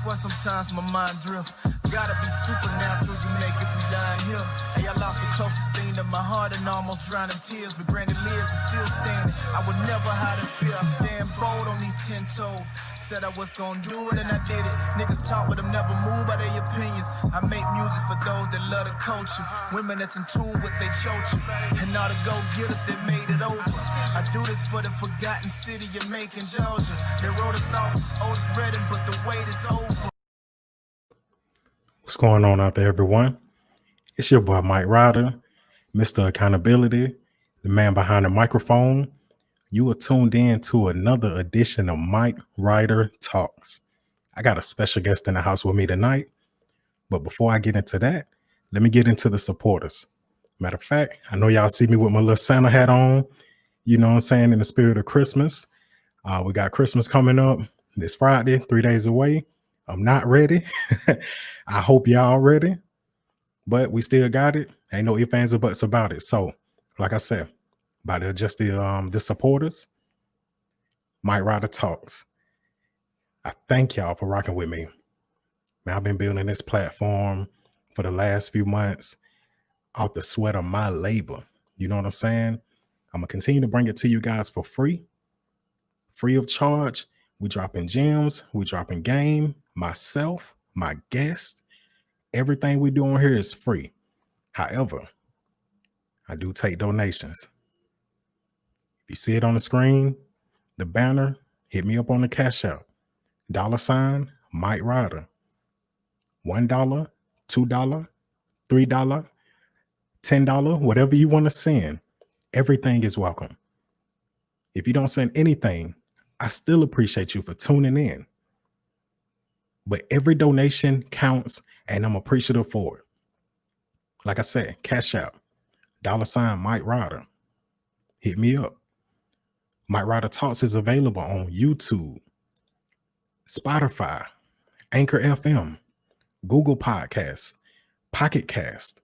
swear sometimes my mind drifts. Gotta be supernatural, you make it from down here. Hey, I lost the closest thing to my heart and almost drowned in tears. But granted, lives are still standing. I would never hide in fear. I stand bold on these 10 toes. Said I was gonna do it and I did it. Niggas talk but them never move by their opinions. I make music for those that love the culture. Women that's in tune with they culture. And all the go-getters that made it over. I do this for the forgotten city of Macon, Georgia. They wrote us off as Otis Redding, but the wait is over. What's going on out there, everyone? It's your boy Mike Ryder, Mr. Accountability, the man behind the microphone. You are tuned in to another edition of Mike Ryder Talks. I got a special guest in the house with me tonight, but before I get into that, let me get into the supporters. Matter of fact, I know y'all see me with my little Santa hat on, you know what I'm saying, in the spirit of Christmas. We got Christmas coming up this Friday, 3 days away. I'm not ready. I hope y'all ready, but we still got it. Ain't no ifs, ands, or buts about it. So, like I said, about to adjust the supporters, Mike Ryder Talks. I thank y'all for rocking with me. Man, I've been building this platform for the last few months out the sweat of my labor. You know what I'm saying? I'm going to continue to bring it to you guys for free of charge. We dropping gems, we dropping game, myself, my guest. Everything we do on here is free. However, I do take donations. If you see it on the screen, the banner, hit me up on the Cash App. $ Mike Ryder. $1, $2, $3, $10, whatever you want to send. Everything is welcome. If you don't send anything, I still appreciate you for tuning in. But every donation counts, and I'm appreciative for it. Like I said, Cash App, $ Mike Ryder. Hit me up. Mike Ryder Talks is available on YouTube, Spotify, Anchor FM, Google Podcasts, Pocket Cast.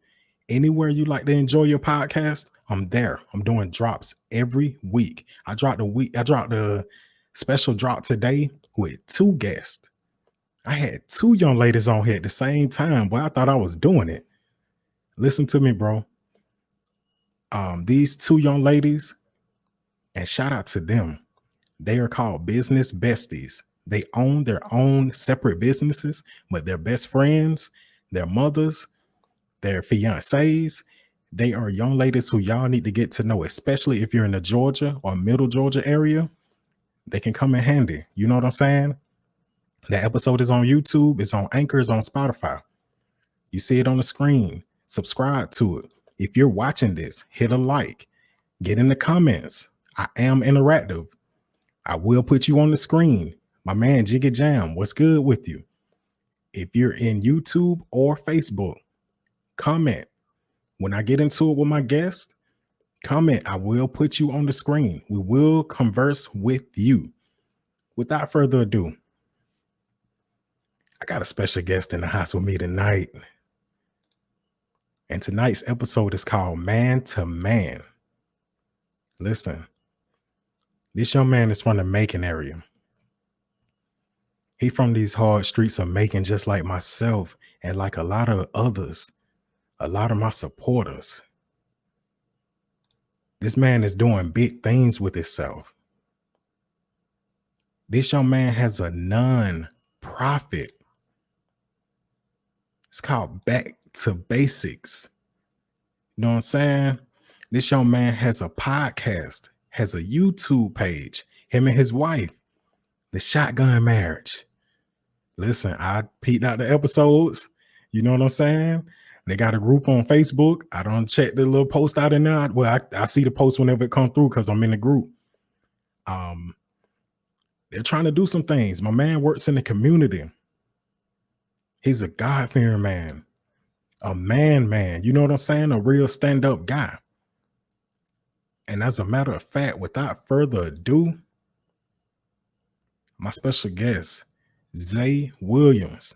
Anywhere you like to enjoy your podcast, I'm there. I'm doing drops every week. I dropped a special drop today with 2 guests. I had 2 young ladies on here at the same time. Boy, I thought I was doing it. Listen to me, bro. These 2 young ladies, and shout out to them. They are called business besties. They own their own separate businesses, but they're best friends, their mothers, their fiancés. They are young ladies who y'all need to get to know, especially if you're in the Georgia or middle Georgia area. They can come in handy. You know what I'm saying? The episode is on YouTube. It's on Anchor. It's on Spotify. You see it on the screen. Subscribe to it. If you're watching this, hit a like. Get in the comments. I am interactive. I will put you on the screen. My man, Jiggy Jam, what's good with you? If you're in YouTube or Facebook, comment. When I get into it with my guest, comment. I will put you on the screen. We will converse with you. Without further ado, I got a special guest in the house with me tonight. And tonight's episode is called Man to Man. Listen, this young man is from the Macon area. He from these hard streets of Macon, just like myself and like a lot of others, a lot of my supporters. This man is doing big things with himself. This young man has a non-profit. It's called Back to Basics. You know what I'm saying? This young man has a podcast, has a YouTube page, him and his wife, The Shotgun Marriage. Listen, I peeked out the episodes. You know what I'm saying? They got a group on Facebook. I don't check the little post out in there. Well, I see the post whenever it comes through because I'm in the group. They're trying to do some things. My man works in the community. He's a God-fearing man. A man. You know what I'm saying? A real stand-up guy. And as a matter of fact, without further ado, my special guest, Zay Williams.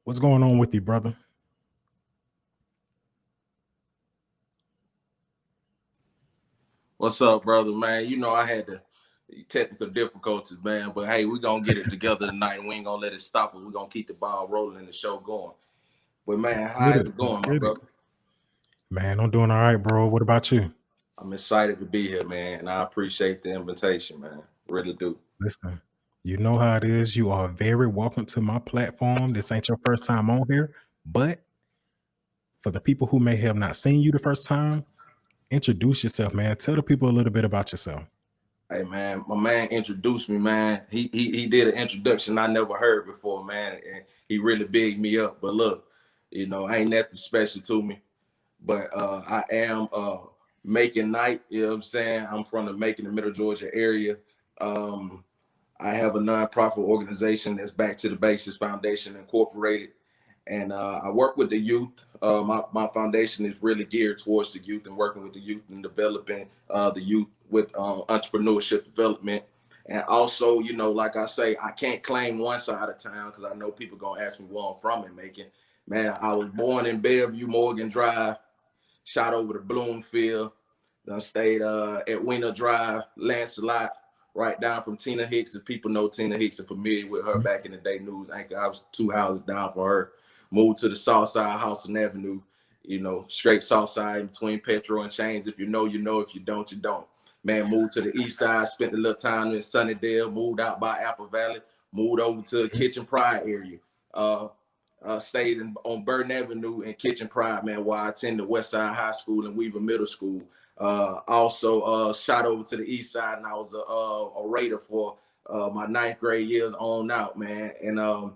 What's going on with you, brother? What's up, brother, man? You know, I had to technical difficulties, man. But hey, we're gonna get it together tonight, and we ain't gonna let it stop us. We're gonna keep the ball rolling and the show going. But man, how is it going, my brother? Man, I'm doing all right, bro. What about you? I'm excited to be here, man, and I appreciate the invitation, man. Really do. Listen, you know how it is. You are very welcome to my platform. This ain't your first time on here, but for the people who may have not seen you the first time, introduce yourself, man. Tell the people a little bit about yourself. Hey man, my man introduced me, man. He did an introduction I never heard before, man, and he really bigged me up. But look, ain't nothing special to me. But I am Macon Knight, you know what I'm saying? I'm from the Macon, the Middle Georgia area. I have a nonprofit organization that's Back to the Basics Foundation Incorporated. And I work with the youth. My foundation is really geared towards the youth and working with the youth and developing the youth with entrepreneurship development. And also, like I say, I can't claim one side of town because I know people going to ask me where I'm from in Macon. Man, I was born in Bellevue, Morgan Drive, shot over to Bloomfield, then stayed at Winter Drive, Lancelot, right down from Tina Hicks. If people know Tina Hicks and familiar with her back in the day, news anchor, I was 2 houses down from her. Moved to the south side, Houston Avenue, straight south side in between Petro and Chains. If you know, you know. If you don't, you don't. Man, moved to the east side, spent a little time in Sunnydale, moved out by Apple Valley, moved over to the Kitchen Pride area. Stayed on Burton Avenue and Kitchen Pride, man, while I attended Westside High School and Weaver Middle School. Also shot over to the east side, and I was a Raider for my 9th grade years on out, man. And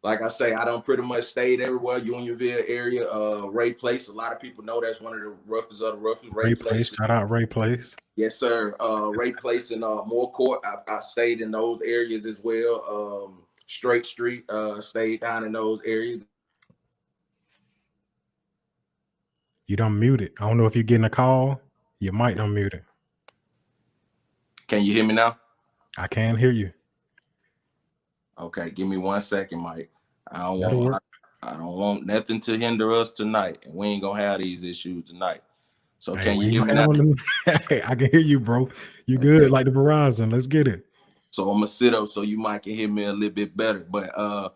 like I say, I done pretty much stayed everywhere, Unionville area, Ray Place. A lot of people know that's one of the roughest of the roughest. Ray Place, shout out Ray Place. Yes, sir. Ray Place and Moore Court. I stayed in those areas as well. Straight Street, stayed down in those areas. You don't mute it. I don't know if you're getting a call. You might unmute it. Can you hear me now? I can hear you. Okay, give me 1 second, Mike. I don't want nothing to hinder us tonight, and we ain't gonna have these issues tonight. So can you hear me now? I can hear you, bro. You good? Like the Verizon. Let's get it. So I'm gonna sit up so you might can hear me a little bit better. But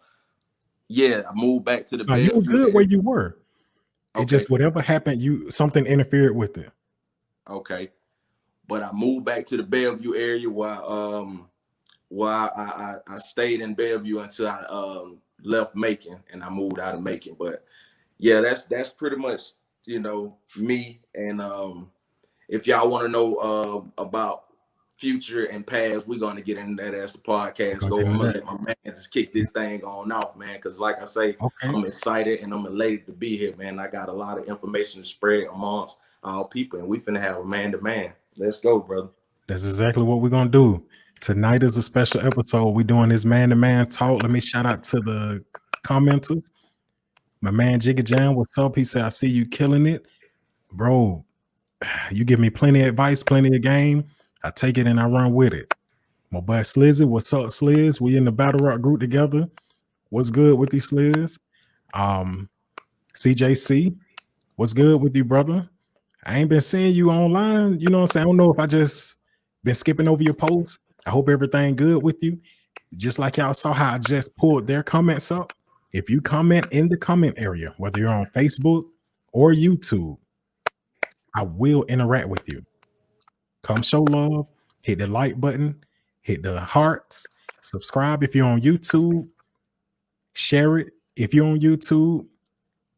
yeah, I moved back to the bed. You were good where you were. Okay. It just whatever happened, something interfered with it. Okay. But I moved back to the Bellevue area while I stayed in Bellevue until I left Macon and I moved out of Macon. But yeah, that's pretty much, me. And if y'all want to know about future and past, we're going to get into that as the podcast goes. I'm going to let my man just kick this thing on off, man, because like I say, I'm excited and I'm elated to be here, man. I got a lot of information to spread amongst our people, and we finna have a man-to-man. Let's go, brother. That's exactly what we're going to do. Tonight is a special episode. We're doing this man-to-man talk. Let me shout out to the commenters. My man Jigga Jam, what's up? He said, I see you killing it. Bro, you give me plenty of advice, plenty of game. I take it and I run with it. My boy Slizzy, what's up, Sliz? We in the Battle Rock group together. What's good with you, Sliz? CJC, what's good with you, brother? I ain't been seeing you online. You know what I'm saying? I don't know if I just been skipping over your posts. I hope everything good with you. Just like y'all saw how I just pulled their comments up. If you comment in the comment area, whether you're on Facebook or YouTube, I will interact with you. Come show love, hit the like button, hit the hearts, subscribe if you're on YouTube, share it if you're on YouTube,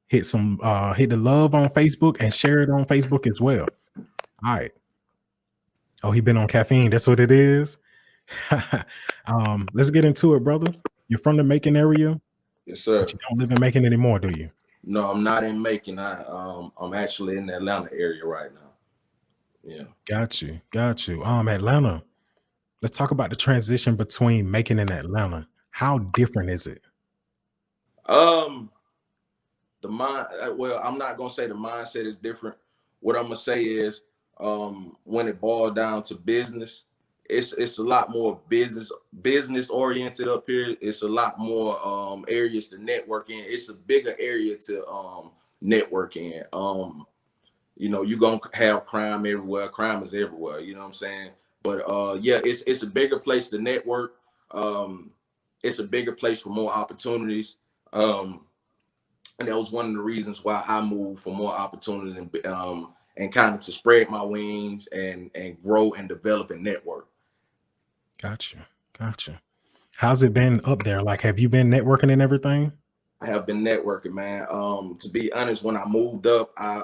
hit the love on Facebook and share it on Facebook as well. All right. Oh, he been on caffeine. That's what it is. Let's get into it, brother. You're from the Macon area. Yes, sir. But you don't live in Macon anymore, do you? No, I'm not in Macon. I'm actually in the Atlanta area right now. Yeah. Got you. Atlanta. Let's talk about the transition between Macon and Atlanta. How different is it? I'm not gonna say the mindset is different. What I'm gonna say is, when it boils down to business, it's a lot more business oriented up here. It's a lot more areas to network in. It's a bigger area to network in. You're gonna have crime everywhere. Crime is everywhere. You know what I'm saying? But yeah, it's a bigger place to network. It's a bigger place for more opportunities. And that was one of the reasons why I moved for more opportunities and kind of to spread my wings and grow and develop and network. Gotcha. How's it been up there? Like, have you been networking and everything? I have been networking, man. To be honest, when I moved up, I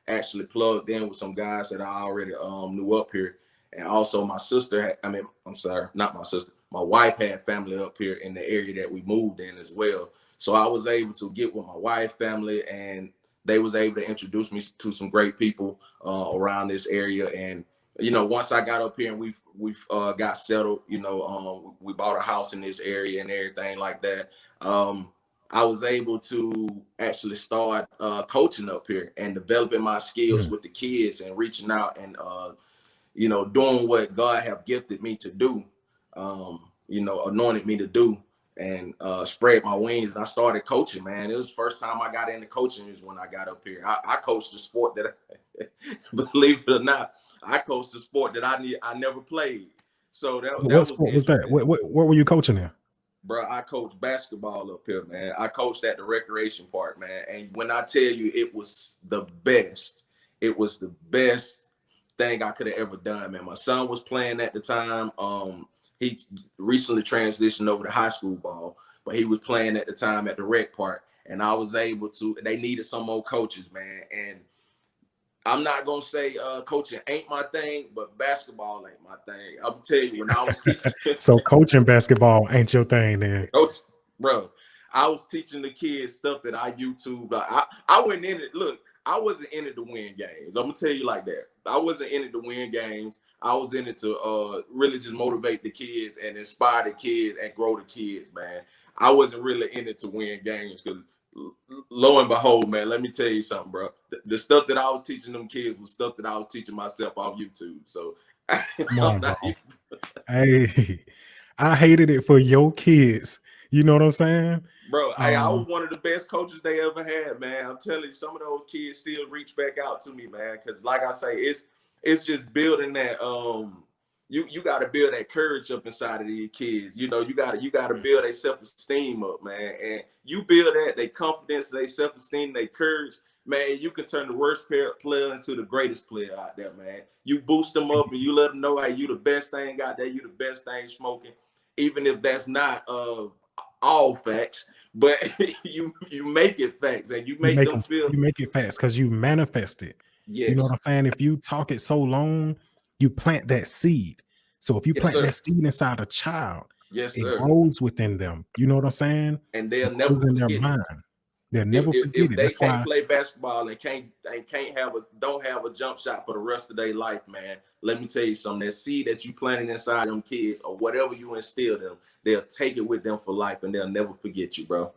actually plugged in with some guys that I already knew up here. And also my sister, I'm sorry, not my sister. My wife had family up here in the area that we moved in as well. So I was able to get with my wife's family, and they was able to introduce me to some great people around this area. And once I got up here and we've got settled, we bought a house in this area and everything like that. I was able to actually start coaching up here and developing my skills with the kids and reaching out and doing what God have gifted me to do, anointed me to do, and spread my wings. And I started coaching, man. It was the first time I got into coaching is when I got up here. I coached the sport that, believe it or not, I coached the sport that I never played. So what sport was that? What were you coaching in? Bro, I coached basketball up here, man. I coached at the recreation park, man. And when I tell you it was the best thing I could have ever done, man. My son was playing at the time. He recently transitioned over to high school ball, but he was playing at the time at the rec park. And I was able to, they needed some more coaches, man. And I'm not going to say coaching ain't my thing, but basketball ain't my thing. I'll tell you, when I was teaching. So coaching basketball ain't your thing then? Coach, bro, I was teaching the kids stuff that I YouTube. I went in it. Look, I wasn't in it to win games. I'm going to tell you like that. I wasn't in it to win games. I was in it to really just motivate the kids and inspire the kids and grow the kids, man. I wasn't really in it to win games because lo and behold, man, let me tell you something, bro. The stuff that I was teaching them kids was stuff that I was teaching myself off YouTube. So, hey, I hated it for your kids. You know what I'm saying? Bro, I was one of the best coaches they ever had, man. I'm telling you, some of those kids still reach back out to me, man. Because like I say, it's just building that you got to build that courage up inside of these kids. You got to build their self-esteem up, man. And you build that, their confidence, their self-esteem, their courage, man. You can turn the worst player into the greatest player out there, man. You boost them up and you let them know, hey, you the best thing out there. You the best thing smoking, even if that's not all facts, but you make it facts and you make them feel. You make it facts because you manifest it. Yes. You know what I'm saying? If you talk it so long, you plant that seed. So if you plant that seed inside a child, it grows within them. You know what I'm saying? And they'll never forget their mind. They'll never forget it. If they can't play basketball and don't have a jump shot for the rest of their life, man. Let me tell you something. That seed that you planted inside them kids or whatever you instill them, they'll take it with them for life and they'll never forget you, bro.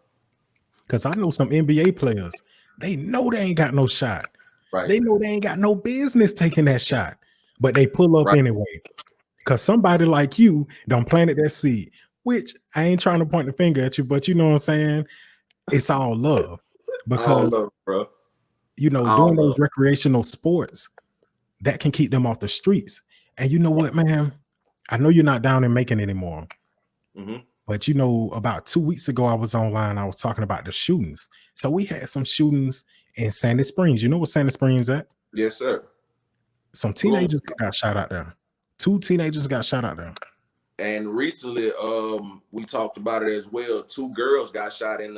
Because I know some NBA players, they know they ain't got no shot. Right. They know they ain't got no business taking that shot, but they pull up anyway. Because somebody like you done planted that seed, which I ain't trying to point the finger at you, but you know what I'm saying? It's all love. Because, bro. Doing those recreational sports, that can keep them off the streets. And you know what, man? I know you're not down in Macon anymore. Mm-hmm. But, about 2 weeks ago, I was online. I was talking about the shootings. So we had some shootings in Sandy Springs. You know what Sandy Springs at? Yes, sir. Some teenagers got shot out there. 2 teenagers got shot out there. And recently, we talked about it as well. 2 girls got shot in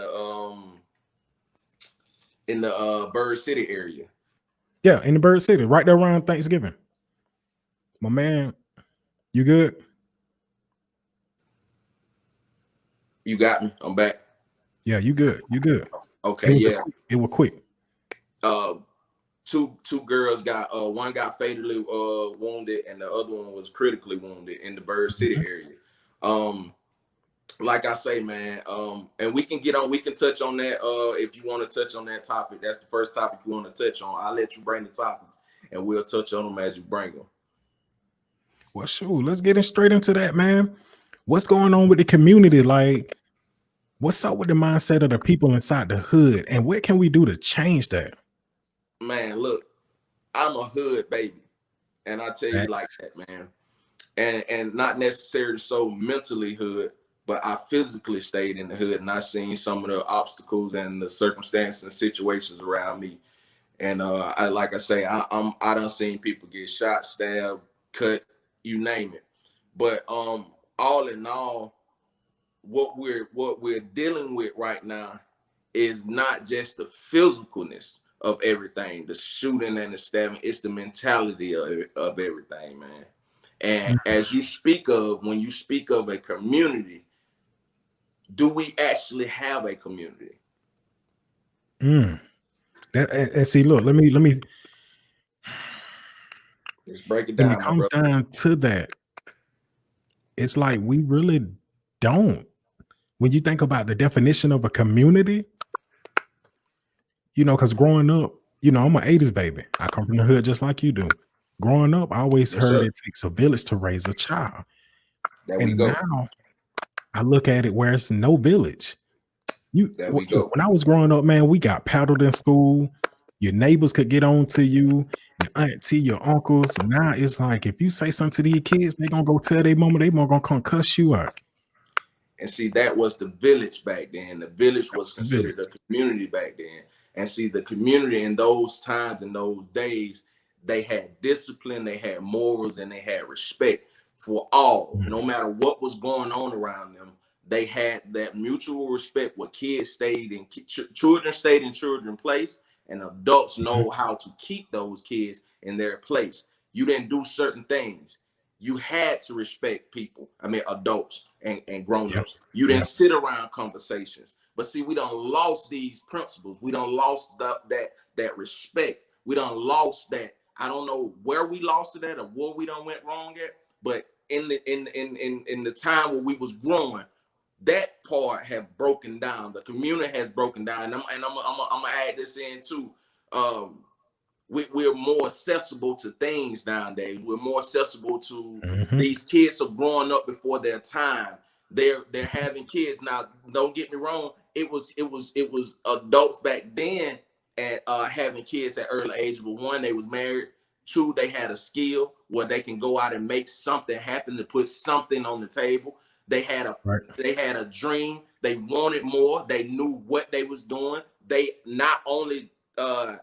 the Bird City area. Yeah, in the Bird City, right there around Thanksgiving. My man, you good? You got me. I'm back. Yeah, you good. You good. Okay, it was quick. Two girls got one got fatally wounded and the other one was critically wounded in the Bird City area. Like I say, man, and we can touch on that if you want to touch on that topic. That's the first topic you want to touch on. I'll let you bring the topics and we'll touch on them as you bring them. Well, sure, let's get straight into that, man. What's going on with the community? Like, what's up with the mindset of the people inside the hood, and what can we do to change that? Man, look, I'm a hood baby, and I tell you like that, man. and not necessarily so mentally hood, but I physically stayed in the hood, and I seen some of the obstacles and the circumstances and situations around me. And I like I say, I done seen people get shot, stabbed, cut, you name it. But all in all, what we're dealing with right now is not just the physicalness of everything, the shooting and the stabbing, it's the mentality of everything, man. And as you speak of, when you speak of a community, do we actually have a community? And see, look, let me Let's break it when it down, my comes brother. down to that, it's like we really don't. When you think about the definition of a community, because growing up, I'm an 80s baby. I come from the hood just like you do. Growing up, I always Yes, heard sir. it takes a village to raise a child. There we And go. now I look at it where it's no village. There we go. When I was growing up, man, we got paddled in school. Your neighbors could get on to you, your auntie, your uncles. Now it's like if you say something to these kids, they gonna go tell their mama, they mama gonna come cuss you out. And see, that was the village back then. The village was the considered village. a community back then. And see, the community in those times, in those days, they had discipline, they had morals, and they had respect for all. No matter what was going on around them, they had that mutual respect where kids stayed in, children stayed in children's place, and adults know how to keep those kids in their place. You didn't do certain things. You had to respect people. I mean, adults and grown-ups. You didn't sit around conversations. But see, we done lost these principles. We done lost that respect. We done lost that. I don't know where we lost it at or where we done went wrong at. But in the time where we was growing, that part have broken down. The community has broken down. And I'm gonna add this in too. We're more accessible to things nowadays. We're more accessible to these kids are growing up before their time. They're having kids now. Don't get me wrong. It was adults back then at having kids at early age. But one, they was married. Two, they had a skill where they can go out and make something happen to put something on the table. They had a dream. They wanted more. They knew what they was doing. They not only did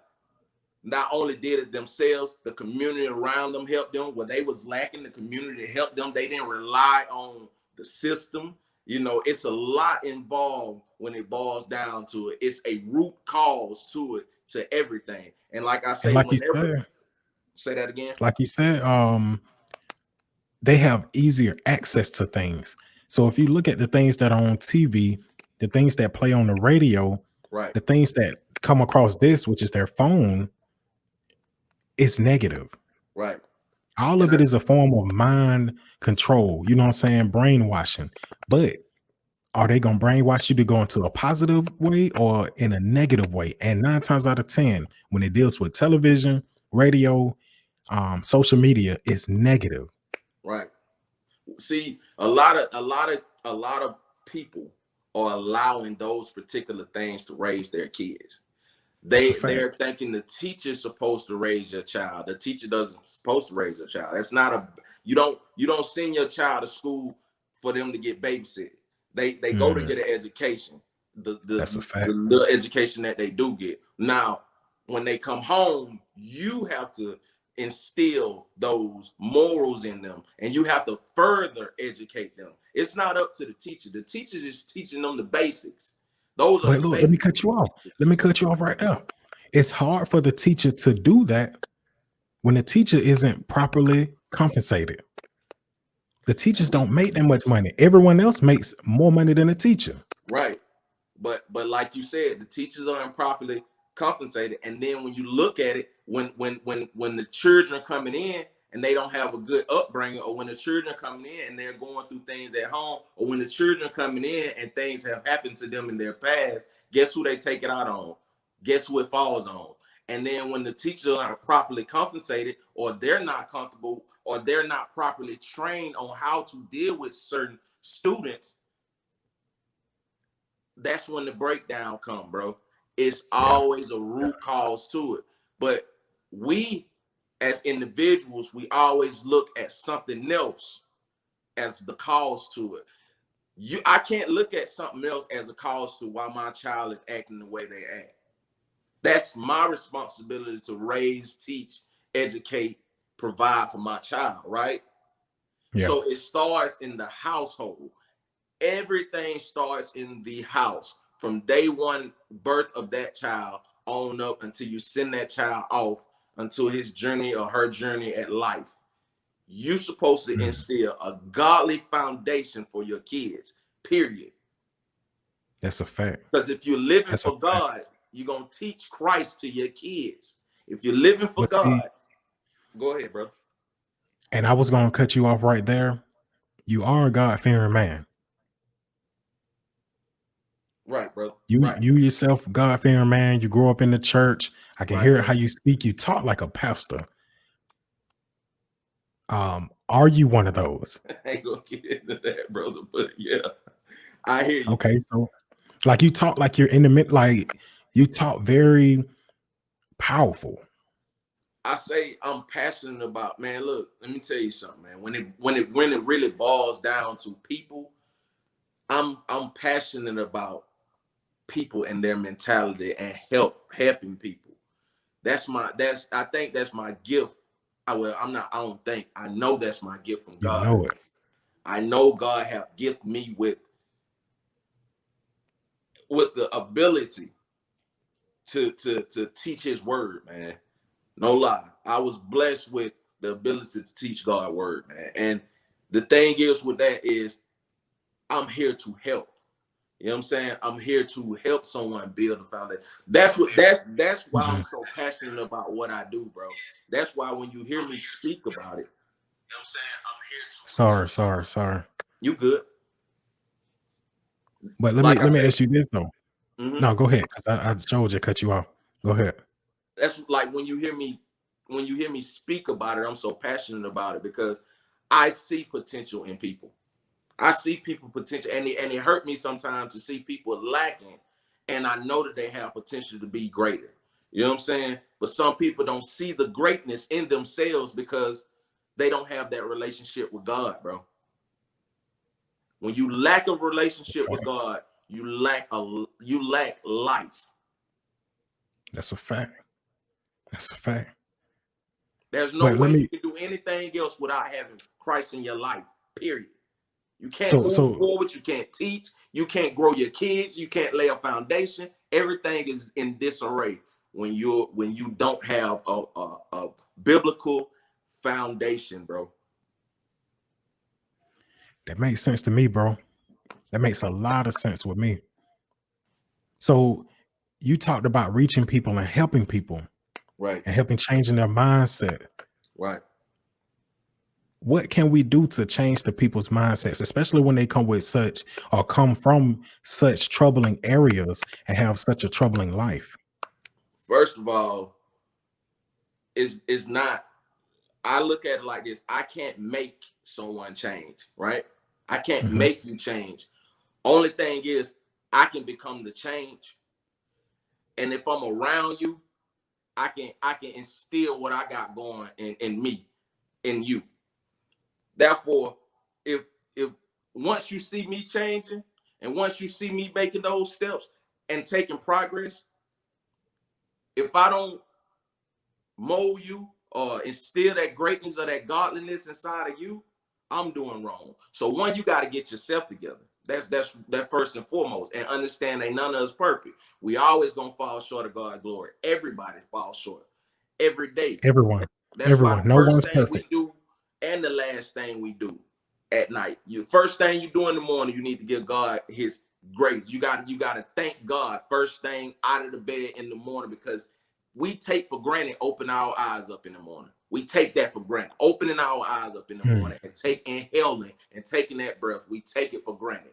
it themselves, the community around them helped them. Where they was lacking, the community helped them. They didn't rely on the system. It's a lot involved when it boils down to it. It's a root cause to it, to everything. And like I say, say that again. Like you said, they have easier access to things. So if you look at the things that are on TV, the things that play on the radio, right, the things that come across this, which is their phone, it's negative. Right. All of it is a form of mind control. You know what I'm saying? Brainwashing. But are they going to brainwash you to go into a positive way or in a negative way? And 9 times out of 10, when it deals with television, radio, social media, it's negative. Right. See, a lot of people are allowing those particular things to raise their kids. They're thinking the teacher's supposed to raise your child. The teacher doesn't supposed to raise your child. That's not you don't send your child to school for them to get babysitted. They go to get an education. That's a fact. The education that they do get. Now, when they come home, you have to instill those morals in them, and you have to further educate them. It's not up to the teacher. The teacher is teaching them the basics. Those are look, let me cut you off. Let me cut you off right now. It's hard for the teacher to do that when the teacher isn't properly compensated. The teachers don't make that much money. Everyone else makes more money than a teacher. Right. But like you said, the teachers are improperly compensated. And then when you look at it, when the children are coming in and they don't have a good upbringing, or when the children are coming in and they're going through things at home, or when the children are coming in and things have happened to them in their past, guess who they take it out on? Guess who it falls on? And then when the teachers aren't properly compensated, or they're not comfortable, or they're not properly trained on how to deal with certain students, that's when the breakdown comes, bro. It's always a root cause to it. But we, as individuals, we always look at something else as the cause to it. I can't look at something else as a cause to why my child is acting the way they act. That's my responsibility to raise, teach, educate, provide for my child, right? Yeah. So it starts in the household. Everything starts in the house from day one, birth of that child on up until you send that child off until his journey or her journey at life. You're supposed to instill a godly foundation for your kids, period. That's a fact. Because if you're living for God, you're going to teach Christ to your kids. If you're living for God, go ahead, bro. And I was going to cut you off right there. You are a God-fearing man. Right, bro. You yourself, God-fearing man. You grew up in the church. I can hear how you speak. You talk like a pastor. Are you one of those? I ain't gonna get into that, brother, but yeah, I hear you. Okay, so like you talk like you're intimate, like you talk very powerful. I say I'm passionate about, man. Look, let me tell you something, man. When it really boils down to people, I'm passionate about people and their mentality and helping people. I think that's my gift. I know that's my gift from God. You know it. I know God have gifted me with the ability to teach his word, man. No lie. I was blessed with the ability to teach God's word, man. And the thing is with that is I'm here to help. You know what I'm saying? I'm here to help someone build a foundation. That's why I'm so passionate about what I do, bro. That's why when you hear me speak about it, you know what I'm saying? I'm here to Sorry. You good. But let me ask you this though. No, go ahead. Because I told you to cut you off. Go ahead. That's like when you hear me speak about it, I'm so passionate about it because I see potential in people. I see people potential, and it hurt me sometimes to see people lacking, and I know that they have potential to be greater. You know what I'm saying? But some people don't see the greatness in themselves because they don't have that relationship with God, bro. When you lack a relationship with God, you lack life. That's a fact. There's no way you can do anything else without having Christ in your life, period. You can't move forward. You can't teach. You can't grow your kids. You can't lay a foundation. Everything is in disarray when you don't have a biblical foundation, bro. That makes sense to me, bro. That makes a lot of sense with me. So you talked about reaching people and helping people, right? And helping changing their mindset, right? What can we do to change the people's mindsets, especially when they come from such troubling areas and have such a troubling life? First of all, it's not. I look at it like this: I can't make someone change, right? I can't make you change. Only thing is, I can become the change, and if I'm around you, I can instill what I got going in me, in you. Therefore, if once you see me changing and once you see me making those steps and taking progress, if I don't mold you or instill that greatness or that godliness inside of you, I'm doing wrong. So one, you got to get yourself together. That's first and foremost, and understand that none of us perfect. We always gonna fall short of God's glory. Everybody falls short every day. Everyone. That's why the no first one's thing perfect. we do and the last thing we do at night. First thing you do in the morning, you need to give God his grace. You got to thank God first thing out of the bed in the morning, because we take for granted opening our eyes up in the morning. We take that for granted. Opening our eyes up in the morning and inhaling and taking that breath, we take it for granted.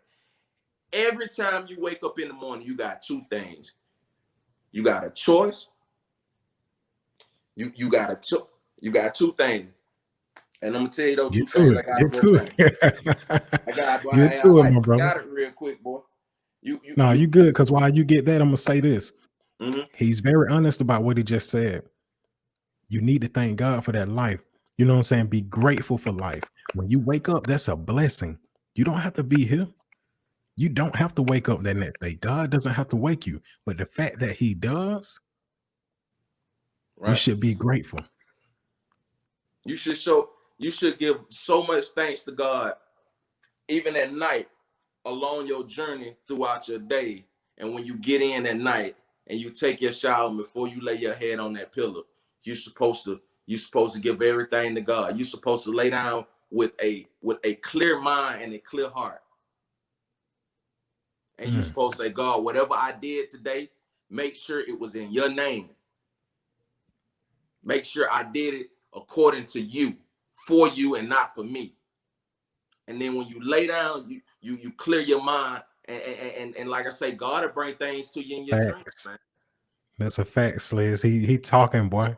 Every time you wake up in the morning, you got two things. You got a choice. You got two things. And I'm gonna tell you those two things. I got it real quick, boy. You good, because while you get that, I'm gonna say this. He's very honest about what he just said. You need to thank God for that life. You know what I'm saying? Be grateful for life. When you wake up, that's a blessing. You don't have to be here. You don't have to wake up that next day. God doesn't have to wake you. But the fact that he does, you Right. should be grateful. You should give so much thanks to God, even at night, along your journey throughout your day. And when you get in at night and you take your shower before you lay your head on that pillow, you're supposed to give everything to God. You're supposed to lay down with a clear mind and a clear heart. And you're supposed to say, God, whatever I did today, make sure it was in your name. Make sure I did it according to you, for you, and not for me. And then when you lay down, you clear your mind, and like I say, God will bring things to you in your dreams, man. That's a fact, Sliz. He talking, boy.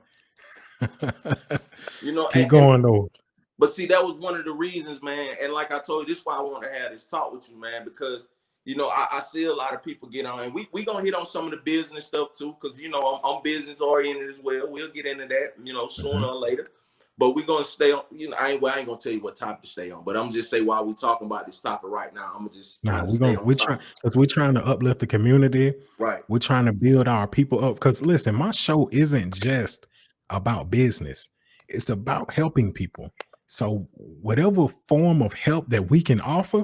You know, keep going though. But see, that was one of the reasons, man. And like I told you, this is why I want to have this talk with you, man, because you know, I see a lot of people get on, and we gonna hit on some of the business stuff too, because you know I'm business oriented as well. We'll get into that, you know, sooner or later. But we're gonna stay on, you know, I ain't gonna tell you what topic to stay on, but I'm just say while we talking about this topic right now, I'm gonna just we're trying to uplift the community. Right. We're trying to build our people up. Because listen, my show isn't just about business, it's about helping people. So whatever form of help that we can offer,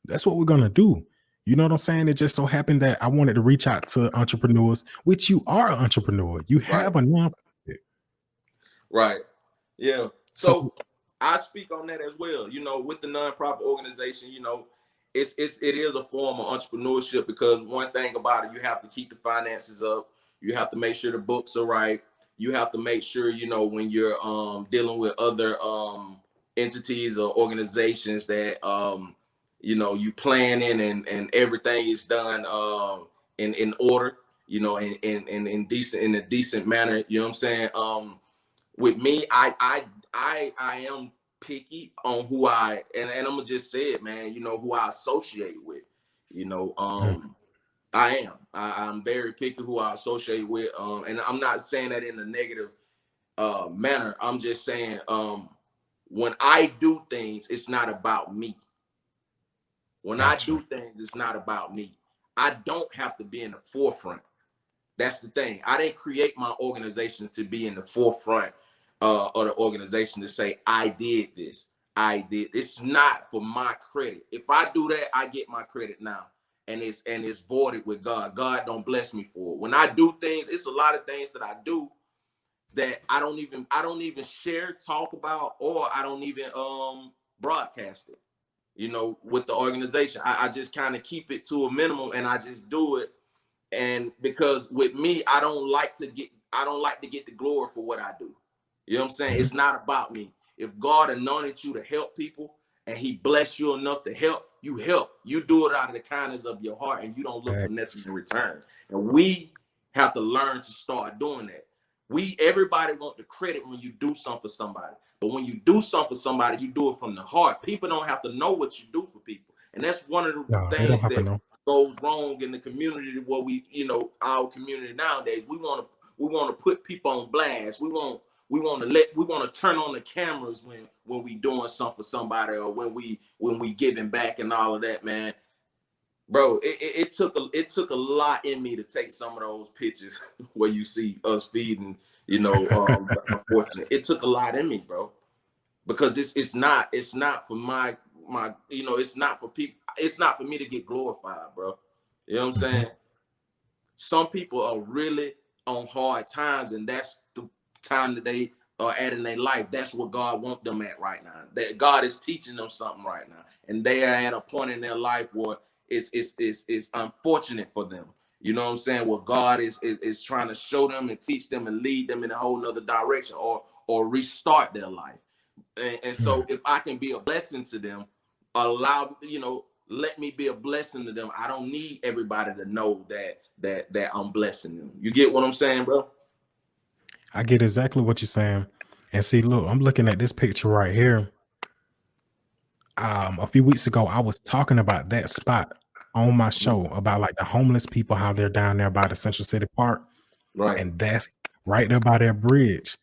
that's what we're gonna do. You know what I'm saying? It just so happened that I wanted to reach out to entrepreneurs, which you are an entrepreneur. You have a nonprofit. Right. Yeah. So I speak on that as well. You know, with the nonprofit organization, you know, it is a form of entrepreneurship, because one thing about it, you have to keep the finances up. You have to make sure the books are right. You have to make sure, you know, when you're dealing with other entities or organizations that you know, you planning and everything is done in order, you know, in a decent manner. You know what I'm saying? With me, I am picky on who and I'm gonna just say it, man, you know, who I associate with. You know, I'm very picky who I associate with. And I'm not saying that in a negative manner. I'm just saying when I do things, it's not about me. When I do things, it's not about me. I don't have to be in the forefront. That's the thing. I didn't create my organization to be in the forefront of the organization to say, I did this. I did. It's not for my credit. If I do that, I get my credit now. And it's voided with God. God don't bless me for it. When I do things, it's a lot of things that I do that I don't even share, talk about, or I don't even broadcast it. You know, with the organization, I just kind of keep it to a minimum, and I just do it. And because with me, I don't like to get the glory for what I do. You know what I'm saying? It's not about me. If God anointed you to help people and he blessed you enough to help. You do it out of the kindness of your heart, and you don't look for nothing in return. And we have to learn to start doing that. Everybody want the credit when you do something for somebody. But when you do something for somebody, you do it from the heart. People don't have to know what you do for people. And that's one of the things that goes wrong in the community, where we, you know, our community nowadays. We want to put people on blast. We want to turn on the cameras when we doing something for somebody, or when we giving back and all of that, man. Bro, it took a lot in me to take some of those pictures where you see us feeding, you know, unfortunately. It took a lot in me, bro, because it's not for my you know, it's not for people. It's not for me to get glorified, bro. You know what I'm saying? Some people are really on hard times, and that's the time that they are at in their life. That's what God wants them at right now. That God is teaching them something right now, and they are at a point in their life where it's unfortunate for them. You know what I'm saying? Where God is trying to show them and teach them and lead them in a whole nother direction, or restart their life. And so if I can be a blessing to them, let me be a blessing to them. I don't need everybody to know that I'm blessing them. You get what I'm saying, bro? I get exactly what you're saying. And see, look, I'm looking at this picture right here. A few weeks ago, I was talking about that spot on my show, about like the homeless people, how they're down there by the Central City Park. Right. And that's right there by that bridge.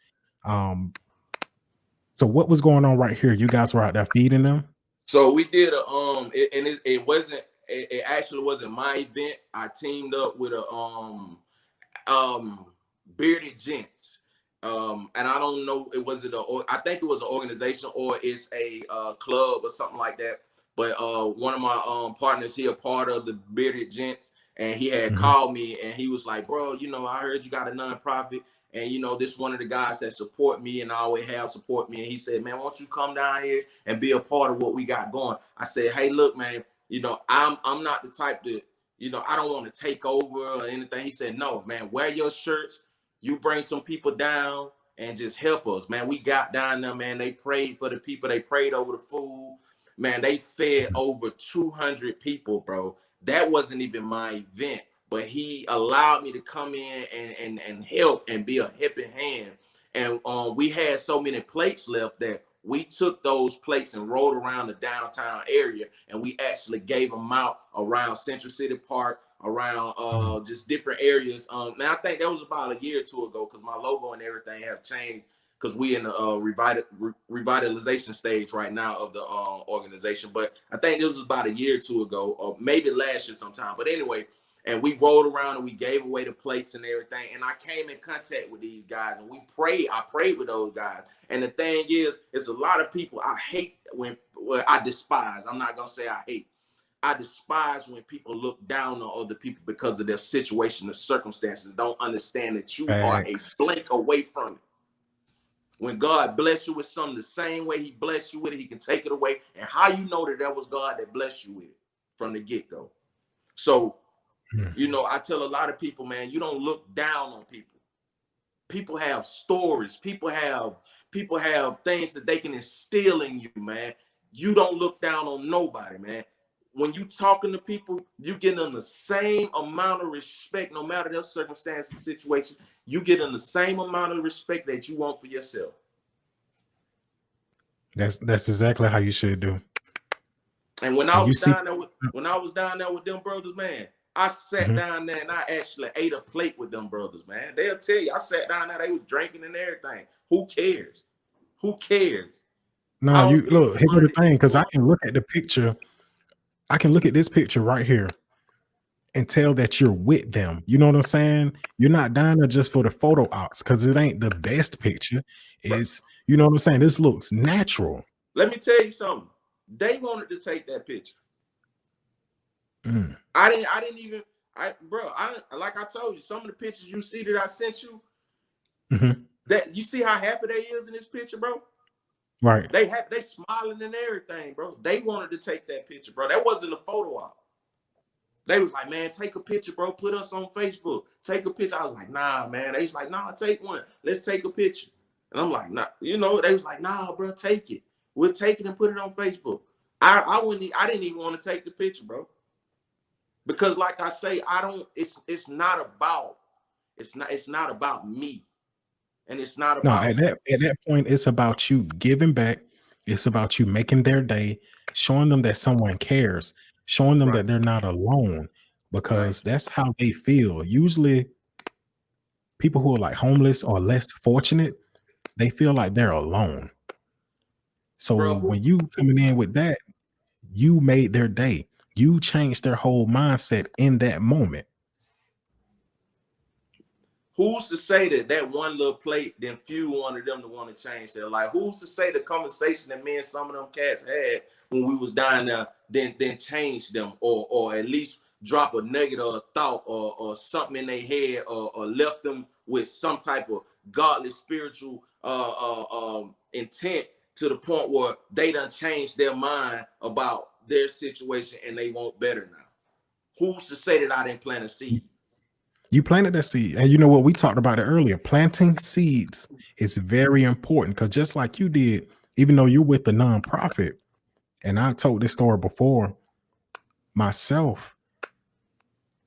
So what was going on right here? You guys were out there feeding them? So we did it wasn't it actually wasn't my event. I teamed up with a um bearded gents. And I don't know, I think it was an organization or it's a club or something like that. But one of my partners, he a part of the bearded gents, and he had called me and he was like, bro, I heard you got a nonprofit, and this one of the guys that support me and always have support me. And he said, man, won't you come down here and be a part of what we got going? I said, hey, look, man, I'm not the type to, I don't want to take over or anything. He said, no, man, wear your shirts. You bring some people down and just help us, man. We got down there, man. They prayed for the people. They prayed over the food. Man, they fed over 200 people, bro. That wasn't even my event, but he allowed me to come in and help and be a helping hand. And we had so many plates left that we took those plates and rode around the downtown area, and we actually gave them out around Central City Park, around just different areas. Now I think that was about a year or two ago, because my logo and everything have changed, because we in the revitalization stage right now of the organization. But I think it was about a year or two ago, or maybe last year sometime. But anyway, and we rode around and we gave away the plates and everything. And I came in contact with these guys, and we prayed. I prayed with those guys. And the thing is, it's a lot of people I hate I despise. I'm not gonna say I hate. I despise when people look down on other people because of their situation, the circumstances, don't understand that you are a blink away from it. When God bless you with something the same way he blessed you with it, he can take it away. And how you know that was God that blessed you with it from the get-go? So, I tell a lot of people, man, you don't look down on people. People have stories. People have things that they can instill in you, man. You don't look down on nobody, man. When you talking to people, you get them the same amount of respect, no matter their circumstances, situation. You get them the same amount of respect that you want for yourself. That's exactly how you should do. And when I was down there with them brothers, man, I sat down there and I actually ate a plate with them brothers, man. They'll tell you, I sat down there, they was drinking and everything. Who cares? Who cares? No, you look, here's the thing, because I can look at the picture. I can look at this picture right here and tell that you're with them. You know what I'm saying? You're not down there just for the photo ops, because it ain't the best picture. It's, you know what I'm saying? This looks natural. Let me tell you something. They wanted to take that picture. I didn't even, like I told you, some of the pictures you see that I sent you, that you see how happy they is in this picture, bro. Right. They smiling and everything, bro. They wanted to take that picture, bro. That wasn't a photo op. They was like, man, take a picture, bro. Put us on Facebook. Take a picture. I was like, nah, man. They was like, nah, take one. Let's take a picture. And I'm like, nah. They was like, nah, bro, take it. We'll take it and put it on Facebook. I didn't even want to take the picture, bro. Because like I say, it's not about me. And it's not about at that point, it's about you giving back. It's about you making their day, showing them that someone cares, showing them that they're not alone, because that's how they feel. Usually people who are like homeless or less fortunate, they feel like they're alone. So when you coming in with that, you made their day. You changed their whole mindset in that moment. Who's to say that one little plate then few wanted them to want to change their life? Who's to say the conversation that me and some of them cats had when we was down there then change them, or at least drop a nugget or a thought or something in their head, or left them with some type of godly spiritual intent to the point where they done changed their mind about their situation and they want better now? Who's to say that I didn't plant a seed? You planted that seed. And you know what? We talked about it earlier. Planting seeds is very important, because just like you did, even though you're with the nonprofit, and I told this story before myself,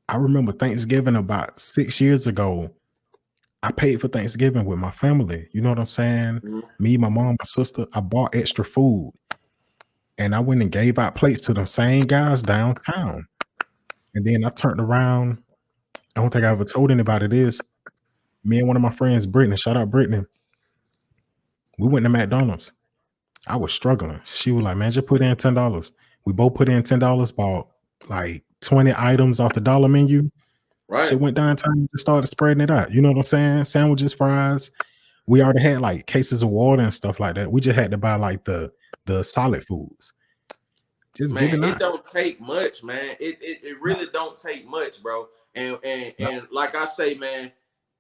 I remember Thanksgiving about 6 years ago. I paid for Thanksgiving with my family. You know what I'm saying? Me, my mom, my sister, I bought extra food. And I went and gave out plates to them same guys downtown. And then I turned around. I don't think I ever told anybody this. Me and one of my friends, Brittany, shout out Brittany, we went to McDonald's I was struggling. She was like, man, just put in $10. We both put in $10, bought like 20 items off the dollar menu. Right. She went downtown and just started spreading it out. You know what I'm saying? Sandwiches, fries. We already had like cases of water and stuff like that. We just had to buy like the solid foods. Just Man, giving it out. don't take much, man. It really don't take much, bro. And like I say, man,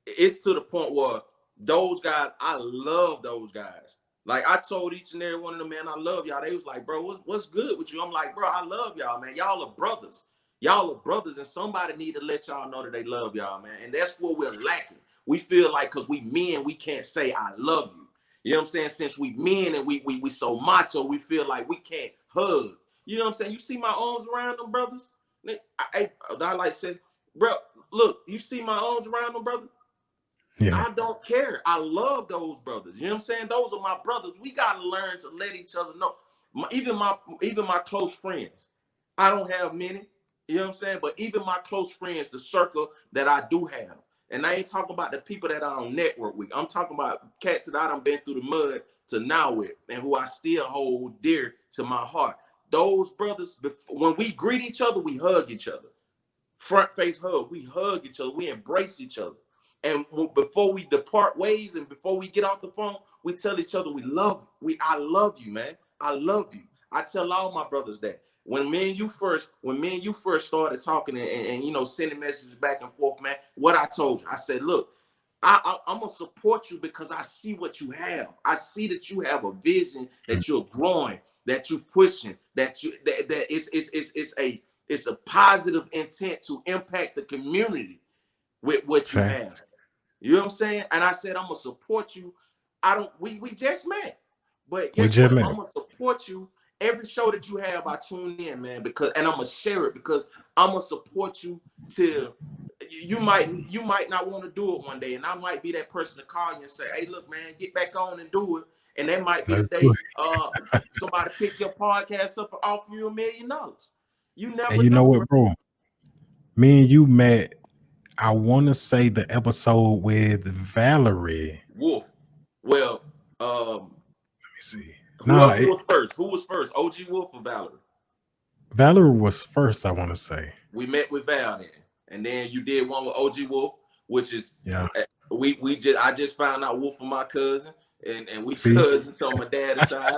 it's to the point where those guys, I love those guys. Like I told each and every one of them, man, I love y'all. They was like, bro, what's good with you? I'm like, bro, I love y'all, man. Y'all are brothers. Y'all are brothers, and somebody need to let y'all know that they love y'all, man. And that's what we're lacking. We feel like because we men, we can't say I love you. You know what I'm saying? Since we men and we so macho, we feel like we can't hug. You know what I'm saying? You see my arms around them, brothers? I like said, bro, look, you see my arms around them, brother? Yeah. I don't care. I love those brothers. You know what I'm saying? Those are my brothers. We got to learn to let each other know. Even my close friends. I don't have many. You know what I'm saying? But even my close friends, the circle that I do have. And I ain't talking about the people that I on network with. I'm talking about cats that I done been through the mud to now with and who I still hold dear to my heart. Those brothers, when we greet each other, we hug each other. Front face hug. We hug each other. We embrace each other. And before we depart ways and before we get off the phone, we tell each other we love you. I love you, man. I love you. I tell all my brothers that. When me and you first started talking and you know, sending messages back and forth, man, what I told you, I said, look, I'm gonna support you because I see what you have. I see that you have a vision, that you're growing, that you're pushing, that it's a positive intent to impact the community with what you have. You know what I'm saying? And I said, I'm gonna support you. We just met. But guess what? I'm gonna support you. Every show that you have, I tune in, man, and I'm gonna share it because I'm gonna support you till you might not want to do it one day. And I might be that person to call you and say, hey, look, man, get back on and do it. And that might be the day somebody pick your podcast up and offer you $1 million. You never And you know what, bro? Me and you met, I want to say the episode with Valerie Wolf. Well, let me see. Who was first? OG Wolf or Valerie? Valerie was first, I want to say. We met with Val then. And then you did one with OG Wolf, which is I just found out Wolf from my cousin, and we cousins on my dad's side.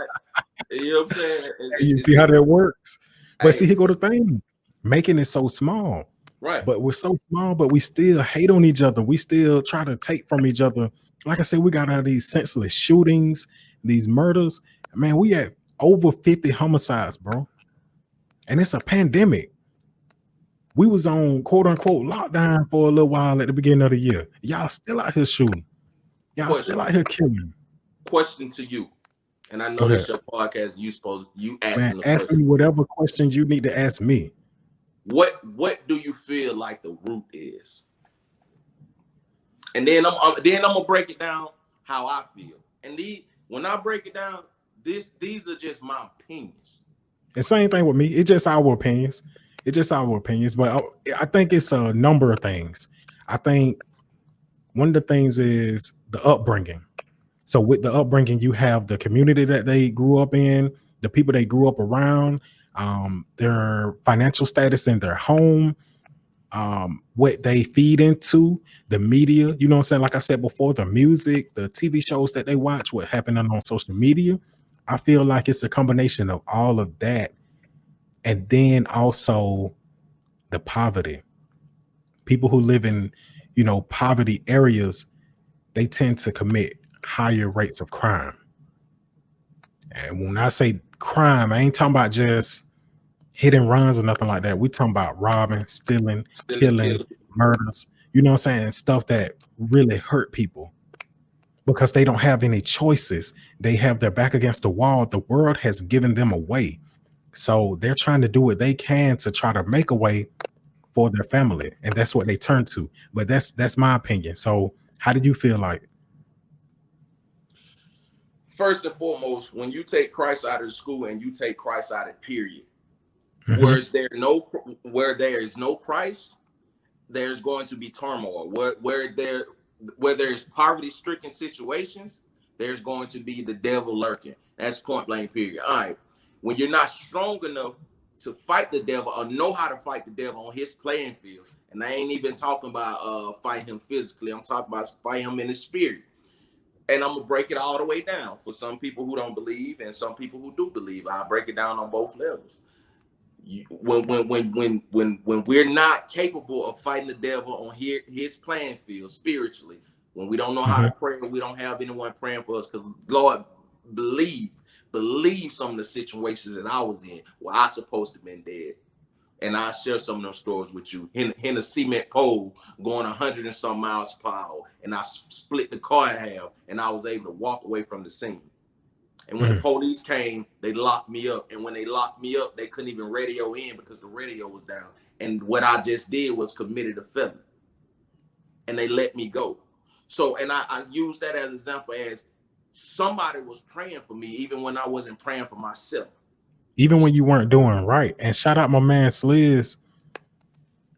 You know what I'm saying? You see how that works? But see, here go the thing. Making it so small. Right. But we're so small, but we still hate on each other. We still try to take from each other. Like I said, we got all these senseless shootings, these murders. Man, we have over 50 homicides, bro. And it's a pandemic. We was on quote unquote lockdown for a little while at the beginning of the year. Y'all still out here shooting. Y'all still out here killing. Question to you. And I know this your podcast. You asking the ask me whatever questions you need to ask me. What do you feel like the root is? And then I'm gonna break it down how I feel. And when I break it down, these are just my opinions. The same thing with me. It's just our opinions. But I think it's a number of things. I think one of the things is the upbringing. So with the upbringing, you have the community that they grew up in, the people they grew up around, their financial status in their home, what they feed into, the media, you know what I'm saying? Like I said before, the music, the TV shows that they watch, what happened on social media. I feel like it's a combination of all of that. And then also the poverty. People who live in, poverty areas, they tend to commit higher rates of crime. And when I say crime, I ain't talking about just hit and runs or nothing like that. We talking about robbing, stealing, killing, murders. You know what I'm saying? Stuff that really hurt people because they don't have any choices. They have their back against the wall. The world has given them away. So they're trying to do what they can to try to make a way for their family. And that's what they turn to. But that's my opinion. So how did you feel like? First and foremost, when you take Christ out of school and you take Christ out of period, where there is no Christ, there's going to be turmoil. Where there is poverty-stricken situations, there's going to be the devil lurking. That's point blank period. All right. When you're not strong enough to fight the devil or know how to fight the devil on his playing field, and I ain't even talking about fighting him physically. I'm talking about fighting him in the spirit. And I'm gonna break it all the way down for some people who don't believe and some people who do believe. I'll break it down on both levels. When we're not capable of fighting the devil on his playing field spiritually, when we don't know how to pray, we don't have anyone praying for us, because Lord, believe some of the situations that I was in where I supposed to have been dead. And I'll share some of those stories with you. In a cement pole going 100 and some miles per hour, and I split the car in half, and I was able to walk away from the scene. And when the police came, they locked me up. And when they locked me up, they couldn't even radio in because the radio was down. And what I just did was committed a felony. And they let me go. So, and I use that as an example as somebody was praying for me, even when I wasn't praying for myself. Even when you weren't doing right. And shout out my man Sliz.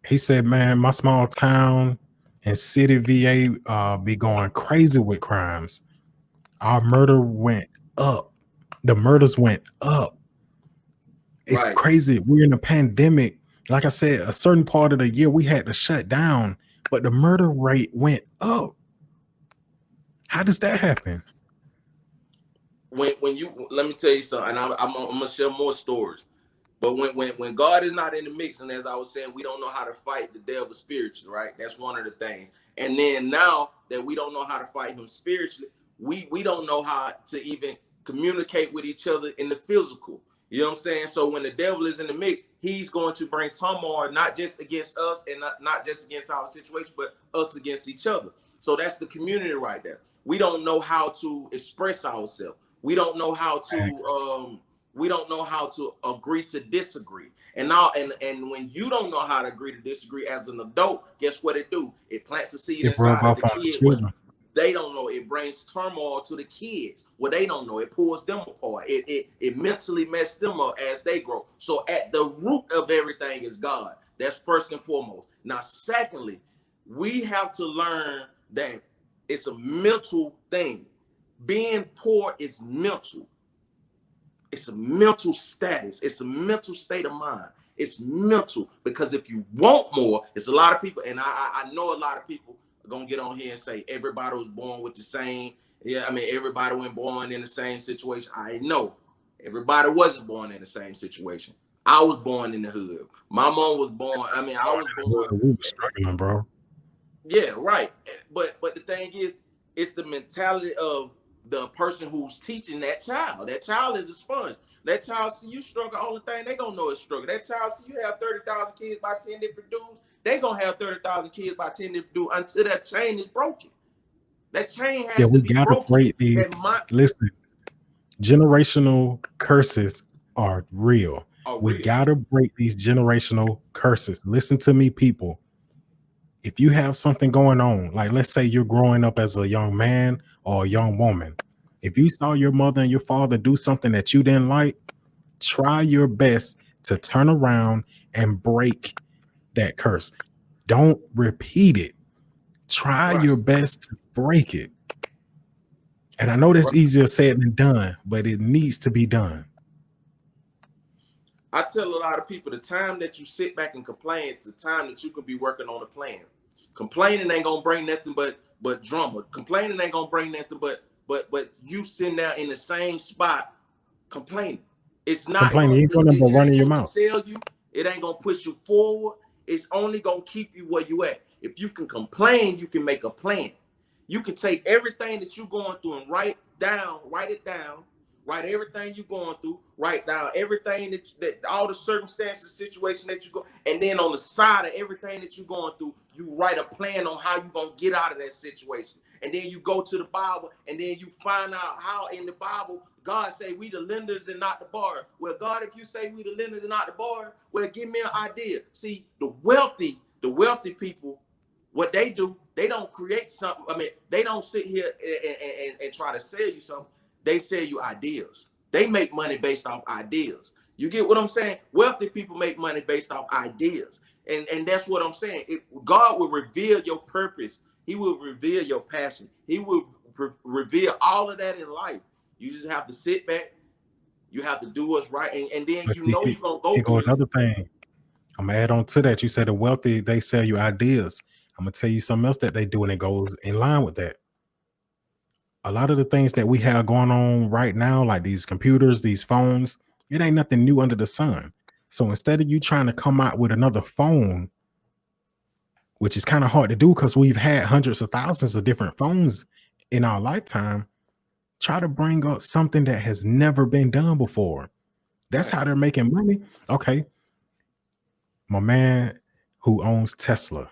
He said, man, my small town and city VA be going crazy with crimes. Our murder went up. The murders went up. It's crazy. We're in a pandemic. Like I said, a certain part of the year we had to shut down, but the murder rate went up. How does that happen? When you, let me tell you something, and I'm gonna share more stories. But when God is not in the mix, and as I was saying, we don't know how to fight the devil spiritually, right? That's one of the things. And then now that we don't know how to fight him spiritually, we don't know how to even communicate with each other in the physical. You know what I'm saying? So when the devil is in the mix, he's going to bring turmoil, not just against us and not just against our situation, but us against each other. So that's the community right there. We don't know how to express ourselves. We don't know how to agree to disagree. And now, and when you don't know how to agree to disagree as an adult, guess what it do? It plants a seed inside of the kid. They don't know. It brings turmoil to the kids. Well, they don't know. It pulls them apart. It mentally messes them up as they grow. So at the root of everything is God. That's first and foremost. Now, secondly, we have to learn that it's a mental thing. Being poor is mental. It's a mental status. It's a mental state of mind. It's mental, because if you want more, it's a lot of people, and I know a lot of people are gonna get on here and say everybody was born with the same. Yeah, I mean, everybody wasn't born in the same situation. I know everybody wasn't born in the same situation. I was born in the hood. My mom was born. I mean, I was born. We were struggling, bro. Yeah, right. But the thing is, it's the mentality of the person who's teaching that child. That child is a sponge. That child see you struggle, only thing they gonna know is struggle. That child see you have 30,000 kids by 10 different dudes, they gonna have 30,000 kids by 10 different dudes until that chain is broken. That chain has to be broken. Break these. Listen, generational curses are real. We gotta break these generational curses. Listen to me, people. If you have something going on, like let's say you're growing up as a young man or a young woman, if you saw your mother and your father do something that you didn't like, try your best to turn around and break that curse. Don't repeat it. Try your best to break it. And I know that's easier said than done, but it needs to be done. I tell a lot of people, the time that you sit back and complain, it's the time that you could be working on a plan. Complaining ain't gonna bring nothing but drama. Complaining ain't gonna bring nothing but you sitting there in the same spot complaining. It's not complaining. You're gonna be running your mouth. Sell you. It ain't gonna push you forward. It's only gonna keep you where you at. If you can complain, you can make a plan. You can take everything that you're going through and write it down, write everything you're going through, write down everything that all the circumstances, situation that you go, and then on the side of everything that you're going through, you write a plan on how you're gonna get out of that situation. And then you go to the Bible, and then you find out how in the Bible God say we the lenders and not the borrower. Well, God, if you say we the lenders and not the borrower, well, give me an idea. See, the wealthy people, what they do, they don't create something. I mean, they don't sit here and try to sell you something. They sell you ideas. They make money based off ideas. You get what I'm saying? Wealthy people make money based off ideas. And that's what I'm saying. God will reveal your purpose. He will reveal your passion. He will reveal all of that in life. You just have to sit back. You have to do what's right, and then But you see, know you're gonna go here go through this. another thing. I'm gonna add on to that. You said the wealthy, they sell you ideas. I'm gonna tell you something else that they do, and it goes in line with that. A lot of the things that we have going on right now, like these computers, these phones, it ain't nothing new under the sun. So instead of you trying to come out with another phone, which is kind of hard to do because we've had hundreds of thousands of different phones in our lifetime, try to bring up something that has never been done before. That's Right. how they're making money. Okay, my man who owns Tesla.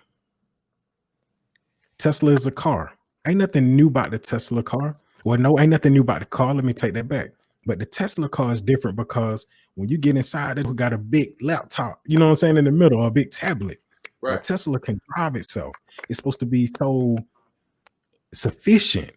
Tesla is a car. Ain't nothing new about the Tesla car. Well, no, ain't nothing new about the car. Let me take that back. But the Tesla car is different because when you get inside it, we got a big laptop, you know what I'm saying, in the middle, or a big tablet. Well, Right. Tesla can drive itself. It's supposed to be so sufficient.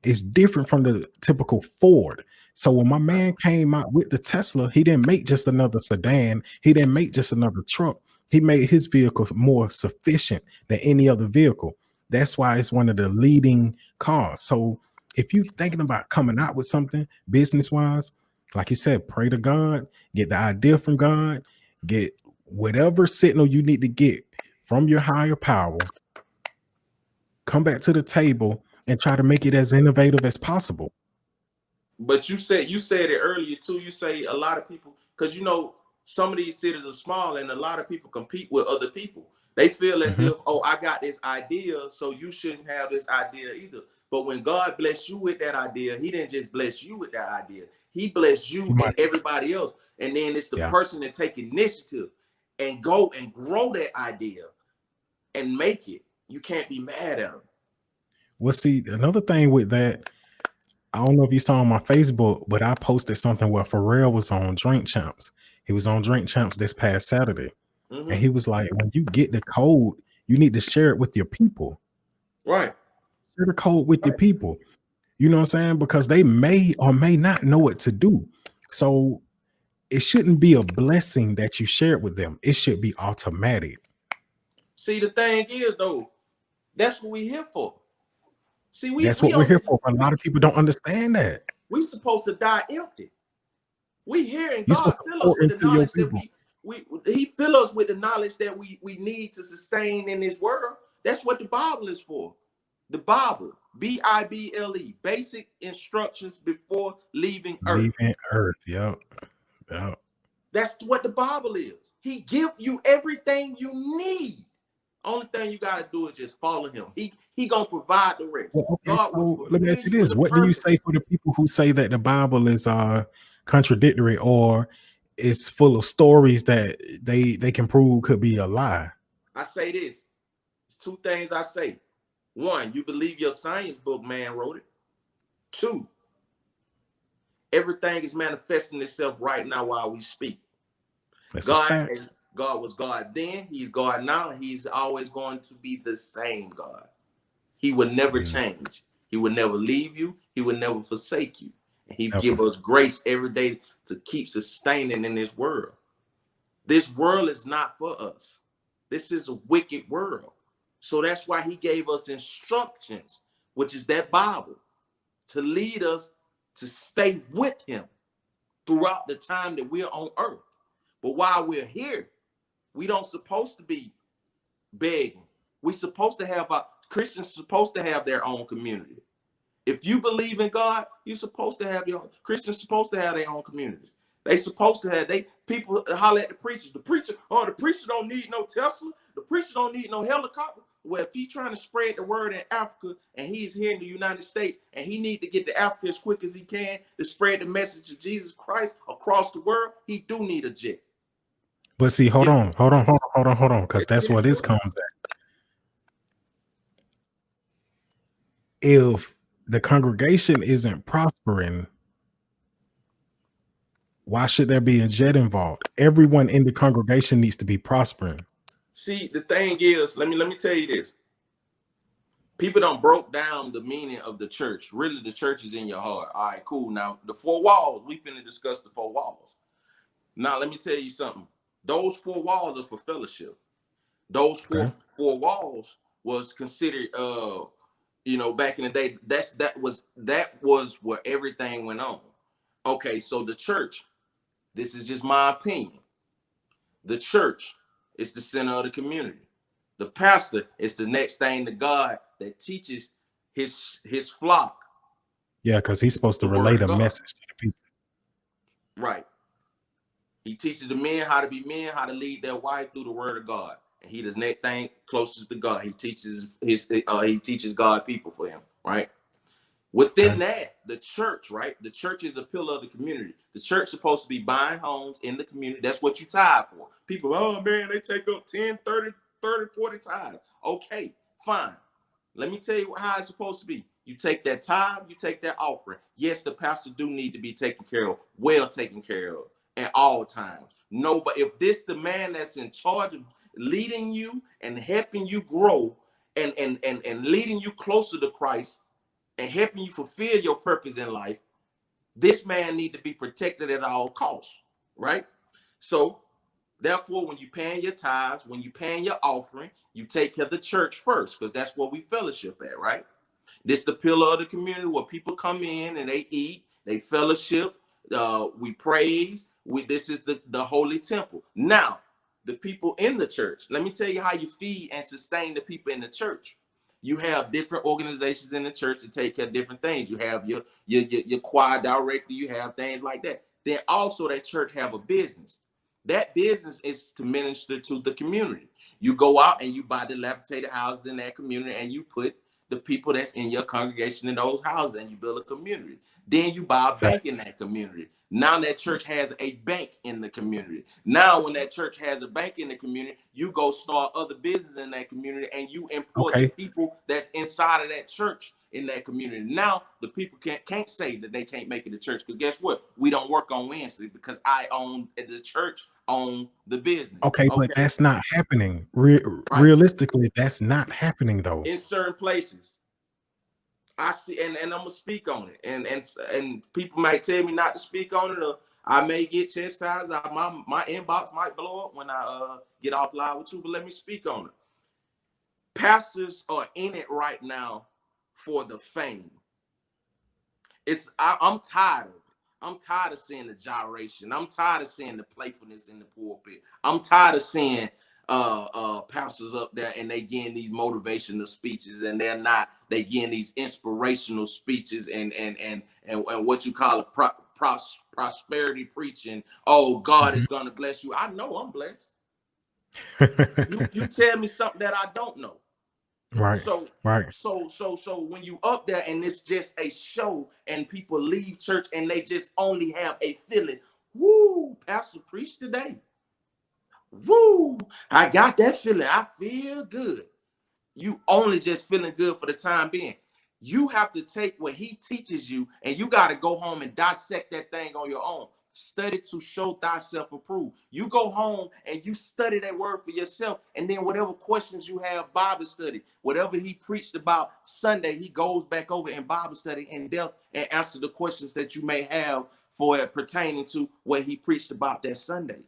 It's different from the typical Ford. So when my man came out with the Tesla, he didn't make just another sedan. He didn't make just another truck. He made his vehicle more sufficient than any other vehicle. That's why it's one of the leading cars. So if you're thinking about coming out with something business-wise, like he said, pray to God, get the idea from God, get whatever signal you need to get from your higher power, come back to the table and try to make it as innovative as possible. But you said it earlier too. You say a lot of people, because you know some of these cities are small, and a lot of people compete with other people. They feel as Mhm. if, oh, I got this idea, so you shouldn't have this idea either. But when God blessed you with that idea, He didn't just bless you with that idea. He blessed He you might and everybody else. And then it's the yeah. person that take initiative and go and grow that idea and make it. You can't be mad at them. Well, see, another thing with that, I don't know if you saw on my Facebook, but I posted something where Pharrell was on Drink Champs. He was on Drink Champs this past Saturday. And Mm-hmm. he was like, when you get the code, you need to share it with your people. Right. Share the code with your Right. people. You know what I'm saying? Because they may or may not know what to do. So it shouldn't be a blessing that you share it with them. It should be automatic. See, the thing is though, that's what we here for. See, That's we what we're on here this, for. A lot of people don't understand that. we supposed to die empty. We here and You're God supposed to fill us pour with the into your knowledge that people. He fill us with the knowledge that we need to sustain in this world. That's what the Bible is for. The Bible, Bible, basic instructions before leaving earth. Leaving Earth. Yep. Yep. That's what the Bible is. He give you everything you need. Only thing you got to do is just follow him. He gonna provide the rest. Well, okay, God will so let me fulfill ask you you in this. the What do you purpose. say for the people who say that the Bible is contradictory or it's full of stories that they can prove could be a lie? I say this. It's two things I say. One, you believe your science book man wrote it. Two, everything is manifesting itself right now while we speak. That's a God, fact. God was God then, he's God now, and he's always going to be the same God. He would never Mm, change. He would never leave you. He would never forsake you. And he give never. us grace every day to keep sustaining in this world. This world is not for us. This is a wicked world. So that's why he gave us instructions, which is that Bible, to lead us to stay with him throughout the time that we're on earth. But while we're here, we don't supposed to be begging. We supposed to have Christians supposed to have their own community. If you believe in God, you're supposed to have your Christians supposed to have their own communities. They supposed to have they people holler at the preachers. The preacher don't need no Tesla. The preacher don't need no helicopter. Well, if he's trying to spread the word in Africa and he's here in the United States and he need to get to Africa as quick as he can to spread the message of Jesus Christ across the world, he do need a jet. But see, hold Yeah. on, because that's where this comes at. If the congregation isn't prospering, why should there be a jet involved? Everyone in the congregation needs to be prospering. See, the thing is, let me tell you this. People don't broke down the meaning of the church. Really, the church is in your heart. All right, cool. Now, the four walls, we finna discuss the four walls. Now, let me tell you something. Those four walls are for fellowship. Those Okay. four walls was considered, You know, back in the day, that was where everything went on. Okay, so the church, this is just my opinion. The church is the center of the community. The pastor is the next thing to God that teaches his flock. Yeah, because he's supposed to The relay word the of God. message to the people. Right. He teaches the men how to be men, how to lead their wife through the word of God. And he does next thing closest to God. He teaches he teaches God people for him, right? Within Okay. that, the church, right? The church is a pillar of the community. The church is supposed to be buying homes in the community. That's what you tithe for. People, oh man, they take up 10, 30, 40 tithes. Okay, fine. Let me tell you how it's supposed to be. You take that tithe, you take that offering. Yes, the pastor do need to be taken care of, well taken care of at all times. No, but if this the man that's in charge of leading you and helping you grow and leading you closer to Christ, and helping you fulfill your purpose in life, this man need to be protected at all costs, right? So therefore, when you paying your tithes, when you paying your offering, you take care of the church first, because that's where we fellowship at, right? This the pillar of the community where people come in and they eat, they fellowship, we praise. This is the holy temple. Now, the people in the church, let me tell you how you feed and sustain the people in the church. You have different organizations in the church to take care of different things. You have your choir director, you have things like that. Then also that church have a business. That business is to minister to the community. You go out and you buy dilapidated houses in that community and you put the people that's in your congregation in those houses and you build a community. Then you buy a bank in that community. Now that church has a bank in the community. Now when that church has a bank in the community, you go start other business in that community and you employ the people that's inside of that church in that community. Now the people can't say that they can't make it to church, because guess what? We don't work on Wednesday because I own the church, own the business. Okay, but that's not happening. Right. Realistically, that's not happening though. In certain places. I see, and I'm gonna speak on it, and people might tell me not to speak on it, or I may get chastised. My inbox might blow up when I get off live with you, but let me speak on it. Pastors are in it right now for the fame. I'm tired of it. I'm tired of seeing the gyration. I'm tired of seeing the playfulness in the pulpit. I'm tired of seeing pastors up there and they getting these motivational speeches, and they getting these inspirational speeches and what you call prosperity preaching. Oh, God is gonna bless you. I know I'm blessed. You tell me something that I don't know. Right. So when you up there and it's just a show and people leave church and they just only have a feeling, woo, pastor preached today. Woo, I got that feeling. I feel good. You only just feeling good for the time being. You have to take what he teaches you and you got to go home and dissect that thing on your own. Study to show thyself approved. You go home and you study that word for yourself, and then whatever questions you have, Bible study. Whatever he preached about Sunday, he goes back over in Bible study and answer the questions that you may have for it pertaining to what he preached about that Sunday.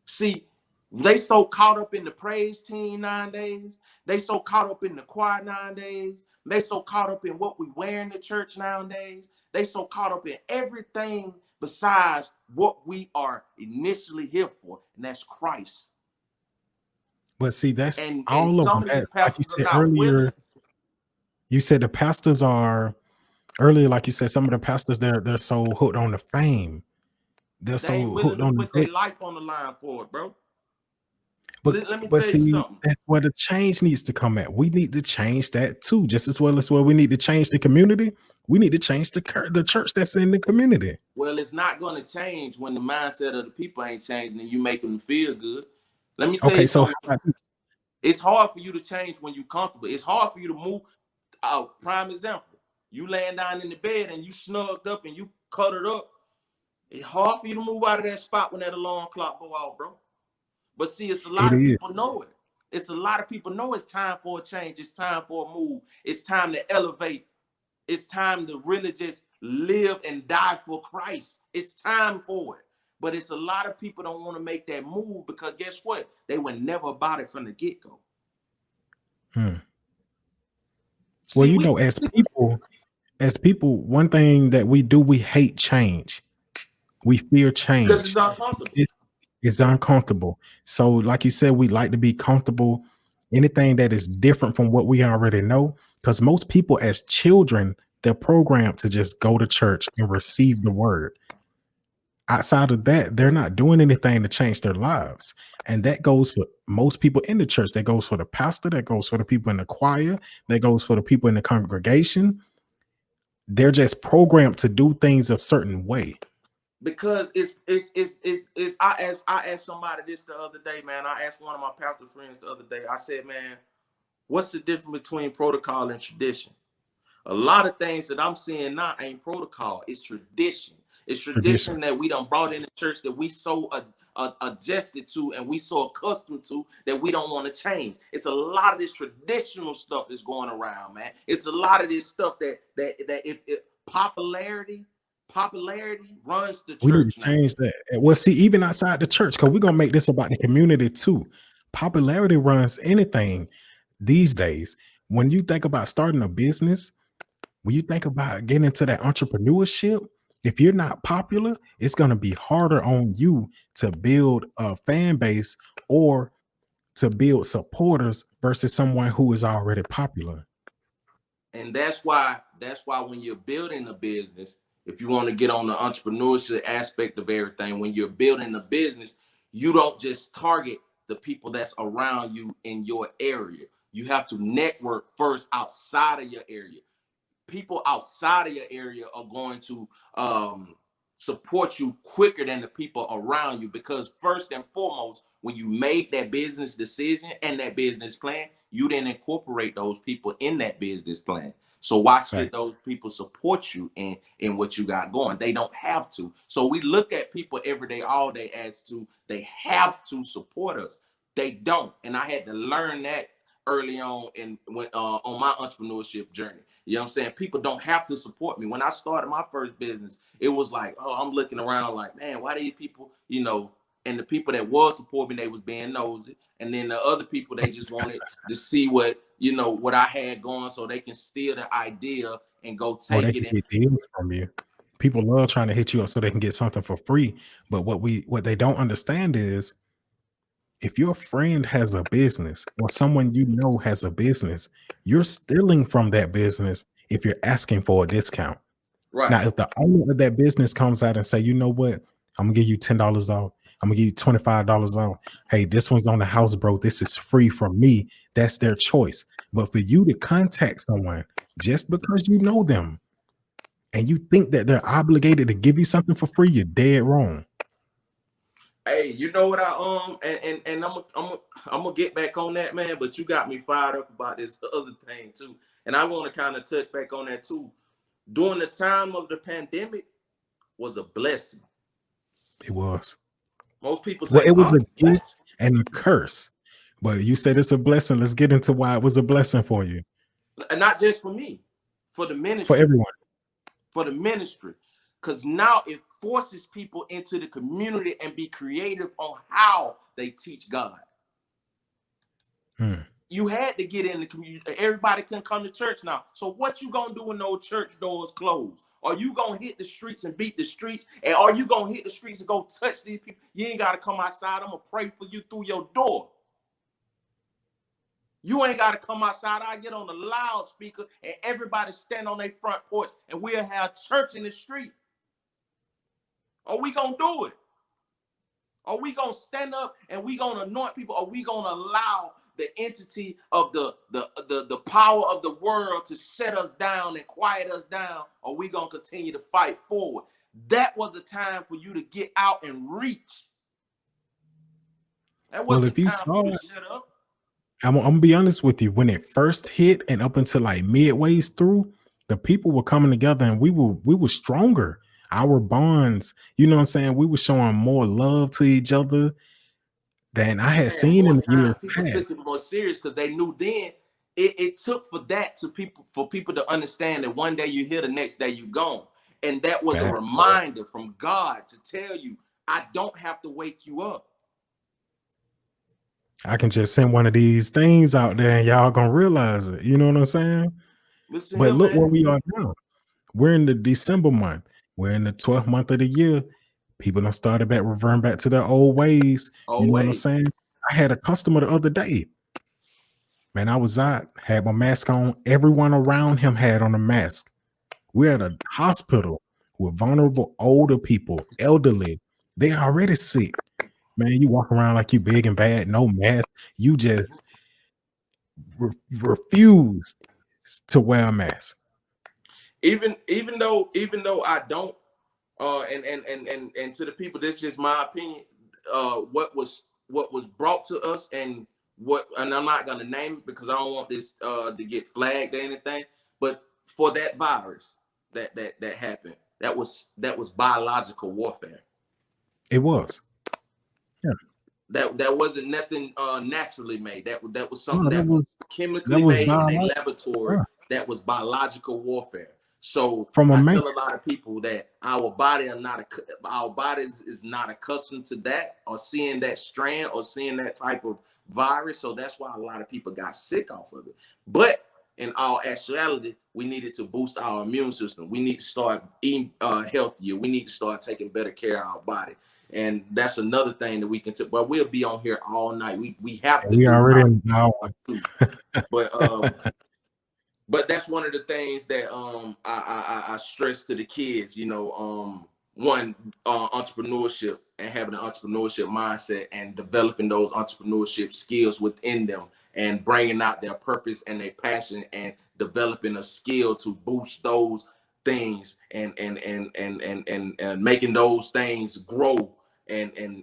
See, they so caught up in the praise team nowadays. They so caught up in the choir nowadays. They so caught up in what we wear in the church nowadays. They so caught up in everything besides what we are initially here for, and that's Christ. But see, that's And all of some them. of these Like you pastors are said not willing. earlier, you said the pastors are earlier, like you said, some of the pastors they're so hooked on the fame. They're They ain't so willing hooked to on the put their glitz. life on the line for it, bro. But Let me but tell you see, something. that's where the change needs to come at. We need to change that too, just as well as where we need to change the community. We need to change the church that's in the community. Well, it's not going to change when the mindset of the people ain't changing and you make them feel good. Let me tell Okay, you so something. It's hard for you to change when you're comfortable. It's hard for you to move. Prime example, you laying down in the bed and you snugged up and you cuddled up. It's hard for you to move out of that spot when that alarm clock go out, bro. But see, it's a lot it of is. people know it. It's a lot of people know it's time for a change. It's time for a move. It's time to elevate. It's time to really just live and die for Christ. It's time for it. But it's a lot of people don't want to make that move because guess what? They were never about it from the get-go. Well, See, we as people, one thing that we do, we hate change. We fear because it's change. uncomfortable. It's uncomfortable. So, like you said, we like to be comfortable. Anything that is different from what we already know, because most people, as children, they're programmed to just go to church and receive the word. Outside of that, they're not doing anything to change their lives. And that goes for most people in the church. That goes for the pastor. That goes for the people in the choir. That goes for the people in the congregation. They're just programmed to do things a certain way. Because I asked somebody this the other day, man. I asked one of my pastor friends the other day. I said, man, what's the difference between protocol and tradition? A lot of things that I'm seeing now ain't protocol. It's tradition. It's Tradition. tradition that we done brought in the church that we so adjusted to and we so accustomed to that we don't want to change. It's a lot of this traditional stuff that's going around, man. It's a lot of this stuff that if popularity runs the We need to church now. change that. Well, see, even outside the church, because we're gonna make this about the community too. Popularity runs anything these days. When you think about starting a business, when you think about getting into that entrepreneurship, if you're not popular, it's gonna be harder on you to build a fan base or to build supporters versus someone who is already popular. And that's why when you're building a business, if you want to get on the entrepreneurship aspect of everything, when you're building a business, you don't just target the people that's around you in your area. You have to network first outside of your area. People outside of your area are going to support you quicker than the people around you, because first and foremost, when you made that business decision and that business plan, you didn't incorporate those people in that business plan. So why Right. should those people support you in what you got going? They don't have to. So we look at people every day, all day as to they have to support us. They don't. And I had to learn that early on on my entrepreneurship journey. You know what I'm saying? People don't have to support me. When I started my first business, it was like, oh, I'm looking around like, man, why these people, and the people that was supporting me, they was being nosy. And then the other people, they just wanted to see what I had going so they can steal the idea and go Or they take it. can get deals from you. People love trying to hit you up so they can get something for free. But what they don't understand is if your friend has a business or someone you know has a business, you're stealing from that business if you're asking for a discount. Right. Now, if the owner of that business comes out and say, you know what, I'm gonna give you $10 off, I'm gonna give you $25 off. Hey, this one's on the house, bro. This is free from me. That's their choice. But for you to contact someone just because you know them and you think that they're obligated to give you something for free, you're dead wrong. Hey, you know what and I'm gonna get back on that, man. But you got me fired up about this other thing too, and I want to kind of touch back on that too. During the time of the pandemic, was a blessing. It was. Most people Well, say, it was "Oh, a gift what?" and a curse. But you said it's a blessing. Let's get into why it was a blessing for you. And not just for me, for the For ministry, everyone. because now it forces people into the community and be creative on how they teach God. You had to get in the community. Everybody can come to church now. So what you gonna do when those church doors close? Are you gonna hit the streets and beat the streets? And are you gonna hit the streets and go touch these people? You ain't gotta come outside. I'm gonna pray for you through your door. You ain't gotta come outside. I get on the loudspeaker and everybody stand on their front porch and we'll have church in the street. Are we gonna do it? Are we gonna stand up and we gonna anoint people? Are we gonna allow the entity of the power of the world to set us down and quiet us down? Or are we gonna continue to fight forward? That was a time for you to get out and reach. That Well, wasn't if you time for saw you it, to shut up. I'm gonna be honest with you. When it first hit and up until like midways through, the people were coming together and we were stronger. Our bonds, you know what I'm saying? We were showing more love to each other than I had And seen more in the years time, people past. took it more serious because they knew then it took for people to understand that one day you're here, the next day you're gone. And that was a Fact. reminder from God to tell you, I don't have to wake you up. I can just send one of these things out there and y'all gonna realize it. You know what I'm saying? Listen But here, look where man. we are now. We're in the December month. We're in the 12th month of the year. People done started back reverting back to their old ways. Oh You know what I'm wait. saying? I had a customer the other day. Man, I was out, had my mask on. Everyone around him had on a mask. We're at a hospital with vulnerable older people, elderly. They already sick. Man, you walk around like you big and bad, no mask. You just refuse to wear a mask. Even though I don't, and to the people, this is just my opinion. What was brought to us, and I'm not gonna name it because I don't want this to get flagged or anything. But for that virus that happened, that was biological warfare. It was. Yeah. That wasn't nothing naturally made. That was something No, that was that chemically was made in a biological. laboratory. That was biological warfare. So From a I man. tell a lot of people that our bodies is not accustomed to that, or seeing that strand, or seeing that type of virus. So that's why a lot of people got sick off of it. But in all actuality, we needed to boost our immune system. We need to start eating healthier. We need to start taking better care of our body. And that's another thing that we can take. But we'll be on here all night. We have to We do already part in now. two. But that's one of the things that I stress to the kids. One, entrepreneurship, and having an entrepreneurship mindset, and developing those entrepreneurship skills within them, and bringing out their purpose and their passion, and developing a skill to boost those things, and making those things grow, and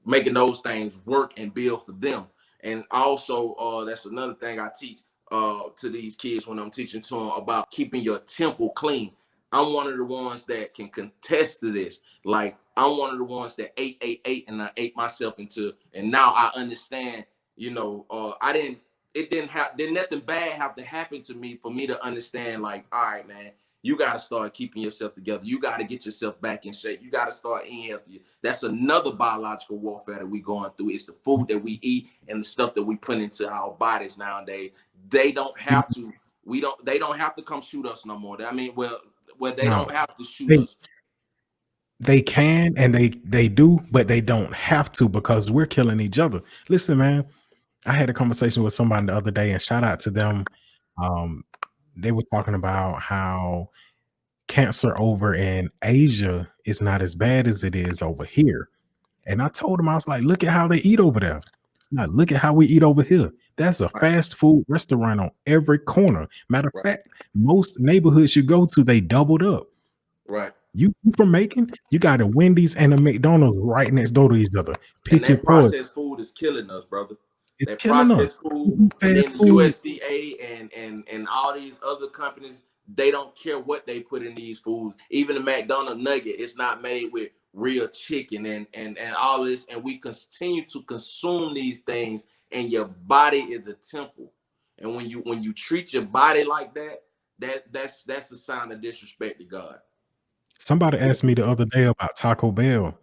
making those things work and build for them. And also, that's another thing I teach to these kids when I'm teaching to them about keeping your temple clean. I'm one of the ones that can contest to this. Like, I'm one of the ones that ate, and I ate myself into, and now I understand. Did nothing bad have to happen to me for me to understand? Like, all right, man, you got to start keeping yourself together. You got to get yourself back in shape. You got to start eating healthier. That's another biological warfare that we're going through. It's the food that we eat and the stuff that we put into our bodies nowadays. They don't have to. They don't have to come shoot us no more. I mean, well, they No, don't have to shoot they us. they can and they do, but they don't have to because we're killing each other. Listen, man, I had a conversation with somebody the other day, and shout out to them. Um, they were talking about how cancer over in Asia is not as bad as it is over here. And I told them, I was like, look at how they eat over there. Now look at how we eat over here. That's a Right, fast food restaurant on every corner. Matter of right, fact, most neighborhoods you go to, they doubled up. right. You from Macon, you got a Wendy's and a McDonald's right next door to each other. And Pick your that poison. processed food is killing us, brother. It's That killing us. processed food, You eat and fast then the food. USDA and all these other companies, they don't care what they put in these foods. Even the McDonald's nugget, it's not made with real chicken, and all this, and we continue to consume these things, and your body is a temple. And when you treat your body like that, that's a sign of disrespect to God. Somebody asked me the other day about Taco Bell.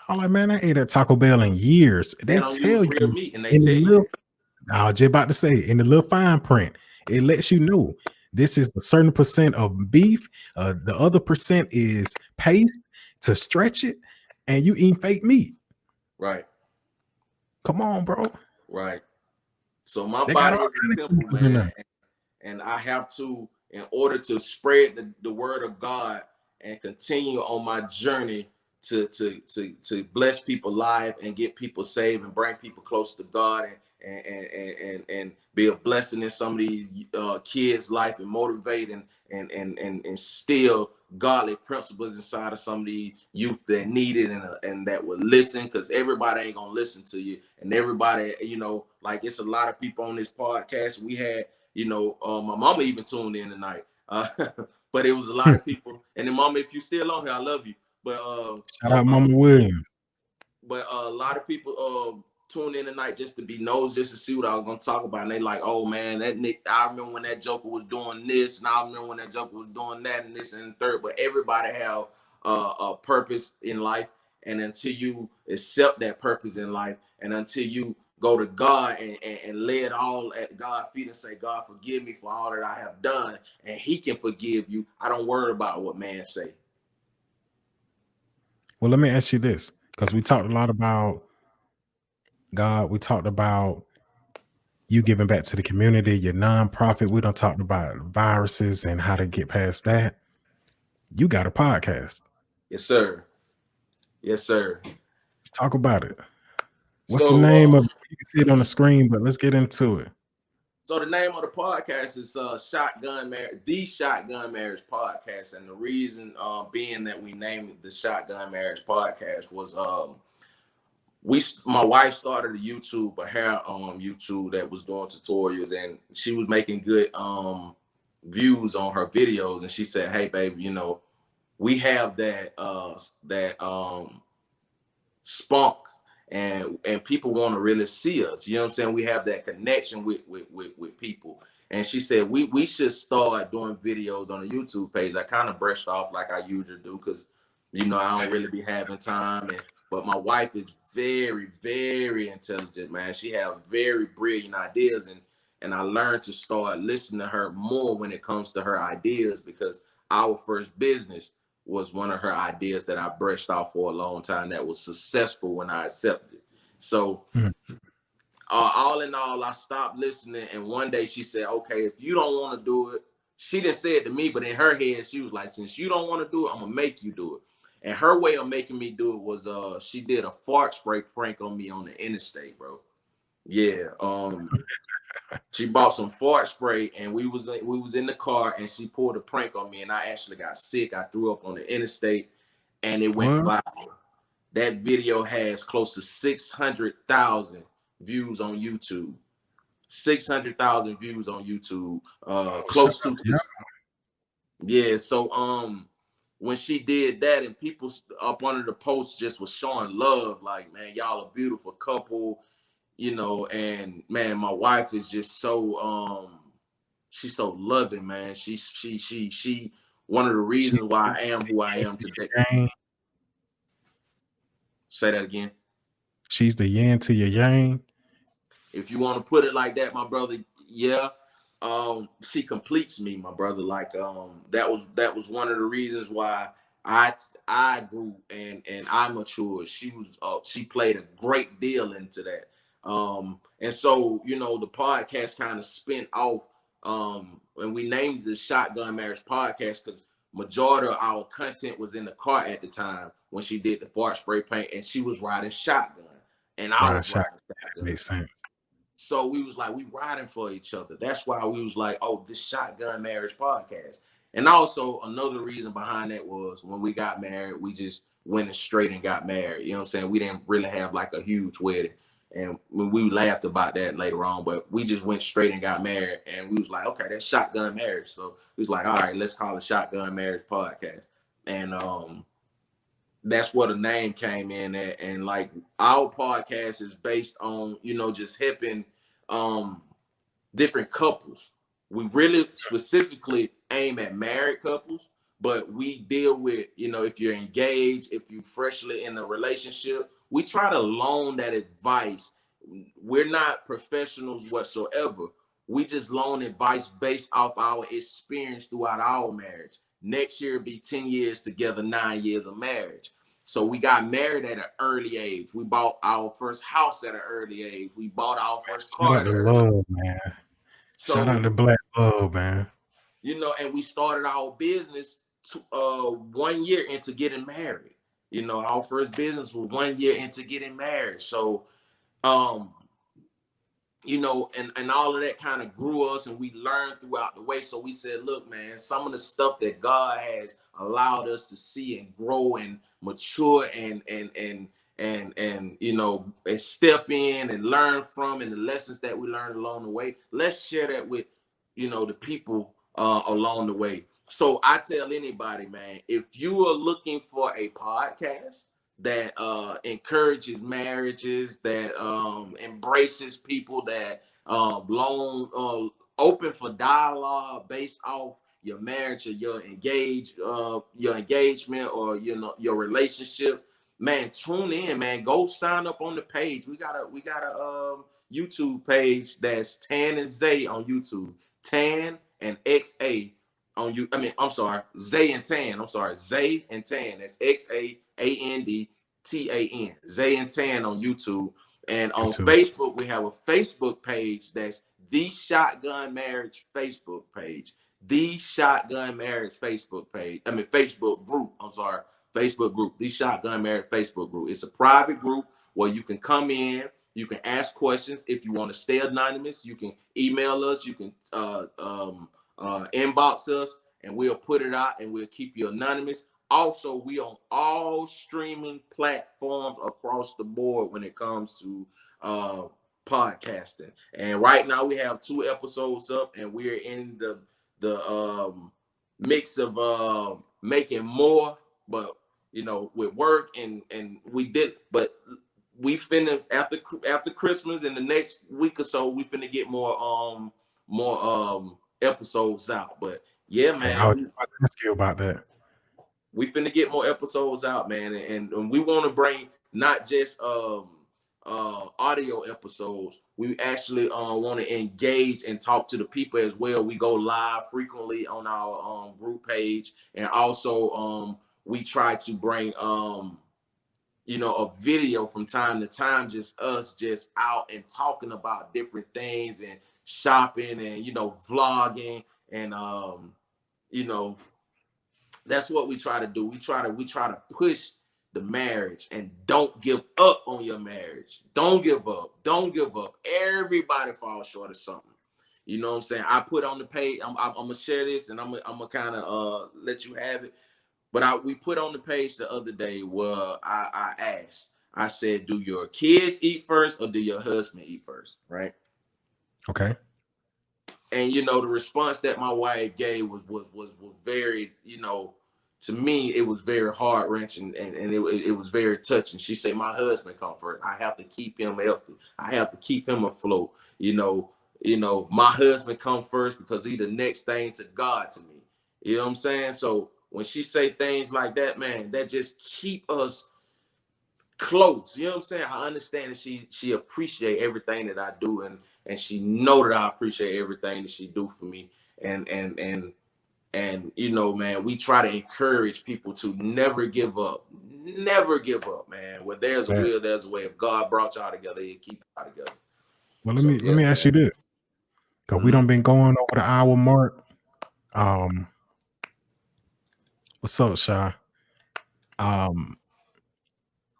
I'm like, man, I ate at Taco Bell in years. They They don't use tell real you meat, and they in the tell you little, that. I was just about to say, in the little fine print, it lets you know this is a certain percent of beef. The other percent is paste to stretch it, and you eat fake meat. Right, Come on, bro. right. So my They got body all is kind a of temple, chemicals in man, there. and I have to, in order to spread the word of God and continue on my journey to bless people live and get people saved and bring people close to God, and be a blessing in some of these kids' life, and motivate and instill godly principles inside of some of these youth that need it, and that will listen, because everybody ain't gonna listen to you, and everybody, like, it's a lot of people on this podcast. We had, my mama even tuned in tonight. But it was a lot of people. And then, mama, if you still on here, I love you. But Shout out Mama Williams. a lot of people tuned in tonight just to be nosy, just to see what I was gonna talk about. And they like, oh man, that Nick, I remember when that Joker was doing this, and I remember when that Joker was doing that, and this and the third. But everybody have a purpose in life, and until you accept that purpose in life, and until you go to God and lay it all at God's feet and say, God, forgive me for all that I have done, and he can forgive you. I don't worry about what man say. Well, let me ask you this, because we talked a lot about God. We talked about you giving back to the community, your nonprofit. We don't talk about viruses and how to get past that. You got a podcast. Yes, sir. Yes, sir. Let's talk about it. What's the So, name of it? You can see it on the screen, but let's get into it. So the name of the podcast is Shotgun Marriage, the Shotgun Marriage Podcast, and the reason being that we named it the Shotgun Marriage Podcast was my wife started a YouTube, a hair YouTube that was doing tutorials, and she was making good views on her videos, and she said, "Hey, baby, you know, we have that spunk." And people want to really see us, you know what I'm saying? We have that connection with people. And she said we should start doing videos on the YouTube page. I kind of brushed off like I usually do, because I don't really be having time. But my wife is very, very intelligent, man. She has very brilliant ideas, and I learned to start listening to her more when it comes to her ideas, because our first business was one of her ideas that I brushed off for a long time that was successful when I accepted it. So all in all, I stopped listening. And one day she said, okay, if you don't want to do it, she didn't say it to me, but in her head, she was like, since you don't want to do it, I'm going to make you do it. And her way of making me do it was she did a fart spray prank on me on the interstate, bro. Yeah. She bought some fart spray, and we was in the car, and she pulled a prank on me, and I actually got sick. I threw up on the interstate, and it went viral. That video has close to 600,000 views on YouTube. 600,000 views on YouTube. Close to yeah. So when she did that, and people up under the post just was showing love, like, man, y'all a beautiful couple. And man, my wife is just so she's so loving, man. She one of the reasons why I am who I am today. Say that again. She's the yin to your yang. If you want to put it like that, my brother, yeah. She completes me, my brother. Like that was one of the reasons why I grew and I matured. She played a great deal into that. And so, the podcast kind of spin off, and we named the Shotgun Marriage Podcast because majority of our content was in the car at the time when she did the fart spray paint, and she was riding shotgun, and I was riding shotgun. Makes sense. So we was like, we riding for each other. That's why we was like, oh, this Shotgun Marriage Podcast. And also another reason behind that was when we got married, we just went straight and got married. You know what I'm saying? We didn't really have like a huge wedding. And we laughed about that later on, but we just went straight and got married, and we was like, okay, that's Shotgun Marriage. So we was like, all right, let's call it Shotgun Marriage Podcast. And that's where the name came in at. And like our podcast is based on, just helping different couples. We really specifically aim at married couples, but we deal with, if you're engaged, if you're freshly in a relationship, we try to loan that advice. We're not professionals whatsoever. We just loan advice based off our experience throughout our marriage. Next year, it'll be 10 years together, 9 years of marriage. So we got married at an early age. We bought our first house at an early age. We bought our first car. Shout out to love, man. Shout out to Black Love, man. And we started our business 1 year into getting married. Our first business was 1 year into getting married. So, and all of that kind of grew us, and we learned throughout the way. So we said, look, man, some of the stuff that God has allowed us to see and grow and mature and step in and learn from, and the lessons that we learned along the way, let's share that with, the people along the way. So I tell anybody, man, if you are looking for a podcast that encourages marriages, that embraces people, that open for dialogue based off your marriage or your engagement or your relationship, man, tune in, man. Go sign up on the page. We got a YouTube page that's Tan and Zay on YouTube. Tan and XA on you. I mean, I'm sorry, Zay and Tan. I'm sorry, Zay and Tan. That's XAANDTAN. Zay and Tan on YouTube. And on Facebook, we have a Facebook page that's The Shotgun Marriage Facebook page. The Shotgun Marriage Facebook page. I mean, Facebook group. I'm sorry. Facebook group, the Shotgun Marriage Facebook group. It's a private group where you can come in, you can ask questions. If you want to stay anonymous, you can email us, you can inbox us, and we'll put it out and we'll keep you anonymous. Also, we on all streaming platforms across the board when it comes to podcasting. And right now we have 2 episodes up, and we're in the mix of making more, but you know, with work and we did, but we finna after Christmas in the next week or so, we finna get more episodes out. But yeah, man, I was about to ask you about that. We finna get more episodes out, man, and we want to bring not just audio episodes. We actually want to engage and talk to the people as well. We go live frequently on our group page, and also we try to bring you know, a video from time to time, just us just out and talking about different things and shopping and, you know, vlogging and you know, that's what we try to do. We try to push the marriage, and don't give up on your marriage. Don't give up. Don't give up. Everybody falls short of something. You know what I'm saying? I put on the page, I'm gonna share this, and I'm gonna kind of let you have it. But we put on the page the other day where I asked, I said, do your kids eat first or do your husband eat first? Right. Okay. And you know, the response that my wife gave was very, you know, to me, it was very heart wrenching, and it was very touching. She said, my husband come first. I have to keep him healthy. I have to keep him afloat. You know, my husband come first because he's the next thing to God to me. You know what I'm saying? So when she say things like that, man, that just keep us close. You know what I'm saying? I understand that she appreciate everything that I do, and she know that I appreciate everything that she do for me. And you know, man, we try to encourage people to never give up. Never give up, man. Where there's a will, there's a way. If God brought y'all together, He'll keep y'all together. Well, let me ask you this, because we done been going over the hour mark. What's up, Shy? I'm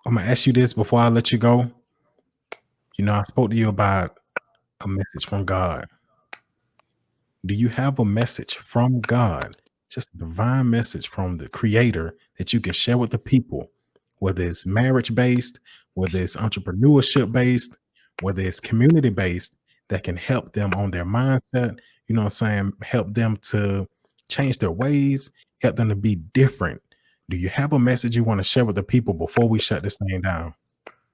gonna ask you this before I let you go. You know, I spoke to you about a message from God. Do you have a message from God, just a divine message from the Creator that you can share with the people, whether it's marriage based, whether it's entrepreneurship based, whether it's community based, that can help them on their mindset? You know what I'm saying? Help them to change their ways, help them to be different. Do you have a message you want to share with the people before we shut this thing down?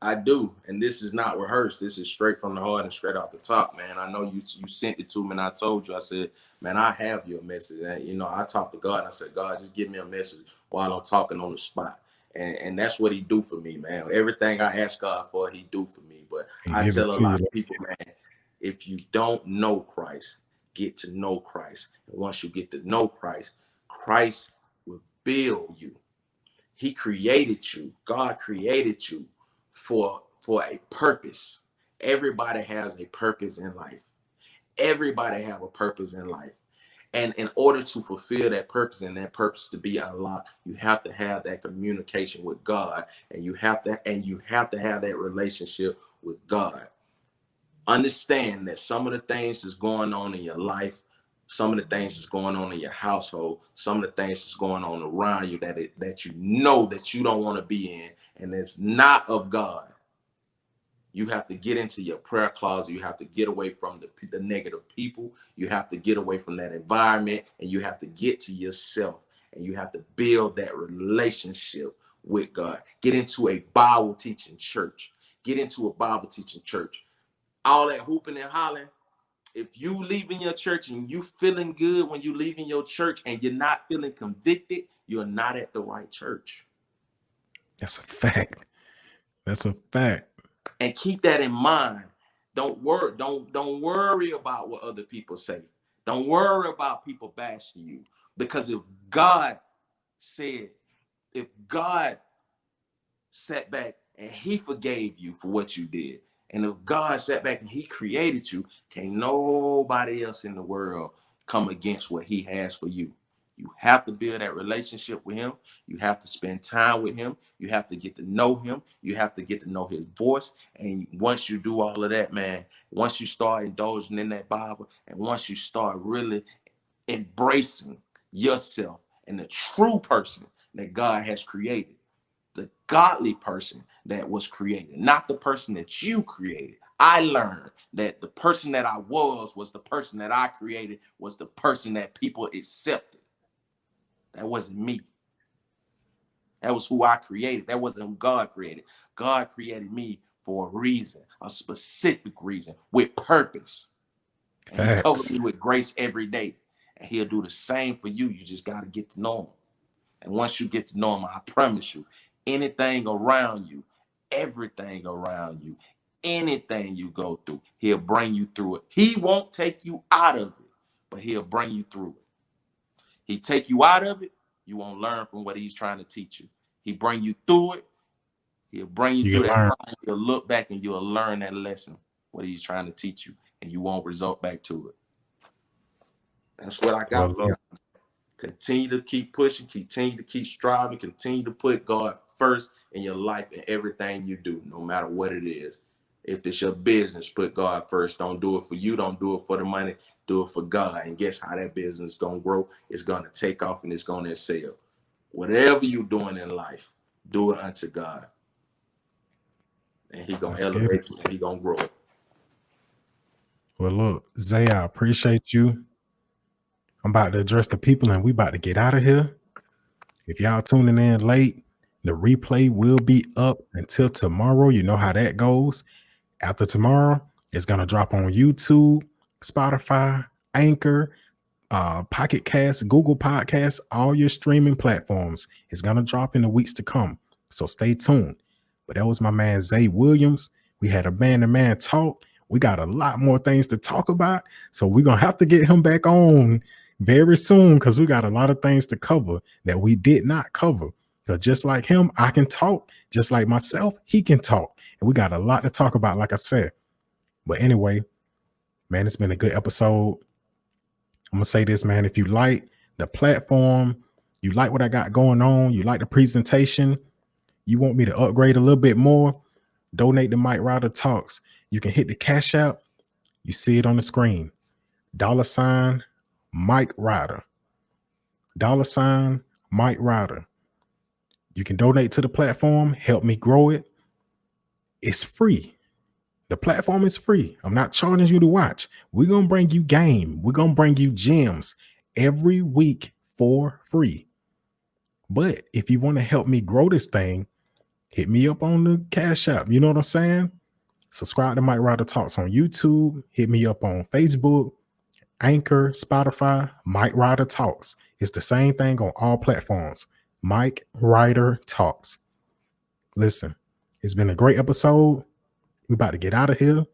I do, and this is not rehearsed. This is straight from the heart and straight off the top, man. I know you sent it to me, and I told you, I said, man, I have your message. And, you know, I talked to God, and I said, God, just give me a message while I'm talking on the spot. And that's what He do for me, man. Everything I ask God for, He do for me. But I tell a lot of people, man, if you don't know Christ, get to know Christ. And once you get to know Christ, Christ will build you. He created you. God created you for a purpose. Everybody has a purpose in life. Everybody have a purpose in life. And in order to fulfill that purpose and that purpose to be unlocked, you have to have that communication with God, and you have to have that relationship with God. Understand that some of the things that's going on in your life, some of the things that's going on in your household, some of the things that's going on around you that you know that you don't want to be in, and it's not of God. You have to get into your prayer closet. You have to get away from the negative people. You have to get away from that environment, and you have to get to yourself, and you have to build that relationship with God. Get into a Bible teaching church. Get into a Bible teaching church. All that hooping and hollering, if you leaving your church and you feeling good when you leaving your church and you're not feeling convicted, you're not at the right church. That's a fact. That's a fact. And keep that in mind. Don't worry about what other people say. Don't worry about people bashing you. Because if God sat back and he forgave you for what you did, and if God sat back and he created you, can't nobody else in the world come against what he has for you. You have to build that relationship with him. You have to spend time with him. You have to get to know him. You have to get to know his voice. And once you do all of that, man, once you start indulging in that Bible, and once you start really embracing yourself and the true person that God has created, the godly person that was created, not the person that you created. I learned that the person that I was the person that I created, was the person that people accepted. That wasn't me. That was who I created. That wasn't who God created. God created me for a reason, a specific reason, with purpose. And he covers me with grace every day. And he'll do the same for you. You just got to get to know him. And once you get to know him, I promise you, anything around you, everything around you, anything you go through, he'll bring you through it. He won't take you out of it, but he'll bring you through it. He take you out of it, you won't learn from what he's trying to teach you. He bring you through it, he'll bring you through that process. You'll look back and you'll learn that lesson, what he's trying to teach you, and you won't resort back to it. That's what I got for you. Continue to keep pushing, continue to keep striving, continue to put God first in your life and everything you do, no matter what it is. If it's your business, put God first. Don't do it for you. Don't do it for the money. Do it for God. And guess how that business is going to grow? It's going to take off and it's going to excel. Whatever you're doing in life, do it unto God. And he's going to elevate you and he's going to grow it. Well, look, Zay, I appreciate you. I'm about to address the people and we about to get out of here. If y'all tuning in late, the replay will be up until tomorrow. You know how that goes. After tomorrow, it's going to drop on YouTube, Spotify, Anchor, Pocket Cast, Google Podcasts, all your streaming platforms. It's going to drop in the weeks to come. So stay tuned. But that was my man, Zay Williams. We had a man-to-man talk. We got a lot more things to talk about. So we're going to have to get him back on very soon because we got a lot of things to cover that we did not cover. Because just like him, I can talk. Just like myself, he can talk. And we got a lot to talk about, like I said. But anyway, man, it's been a good episode. I'm going to say this, man. If you like the platform, you like what I got going on, you like the presentation, you want me to upgrade a little bit more, donate to Mike Ryder Talks. You can hit the Cash App. You see it on the screen. $ Mike Ryder. $ Mike Ryder. You can donate to the platform, help me grow it. It's free. The platform is free. I'm not charging you to watch. We're going to bring you game. We're going to bring you gems every week for free. But if you want to help me grow this thing, hit me up on the Cash App. You know what I'm saying? Subscribe to Mike Ryder Talks on YouTube. Hit me up on Facebook, Anchor, Spotify, Mike Ryder Talks. It's the same thing on all platforms. Mike Ryder Talks. Listen, it's been a great episode. We're about to get out of here.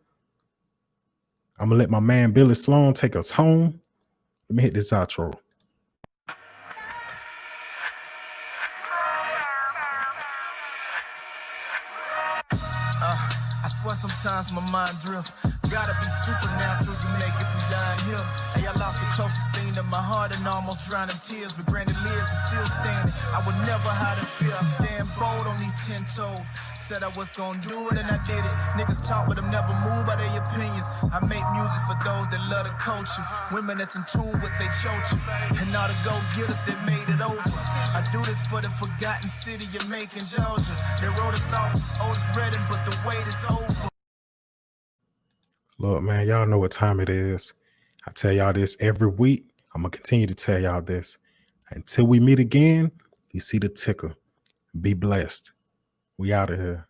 I'm going to let my man Billy Sloan take us home. Let me hit this outro. I swear sometimes my mind drift. Gotta be supernatural, you make it from down here. Hey, I lost the closest thing to my heart and almost drowned in tears. But granted lives and still standing. I would never hide in fear. I stand bold on these 10 toes. Said I was gonna do it and I did it. Niggas talk but I'm never moved by their opinions. I make music for those that love the culture. Women that's in tune with they culture. And all the go-getters that made it over. I do this for the forgotten city of Macon, Georgia. They wrote us off as Otis Redding, but the wait is over. Look, man, y'all know what time it is. I tell y'all this every week. I'm going to continue to tell y'all this. Until we meet again, you see the ticker. Be blessed. We out of here.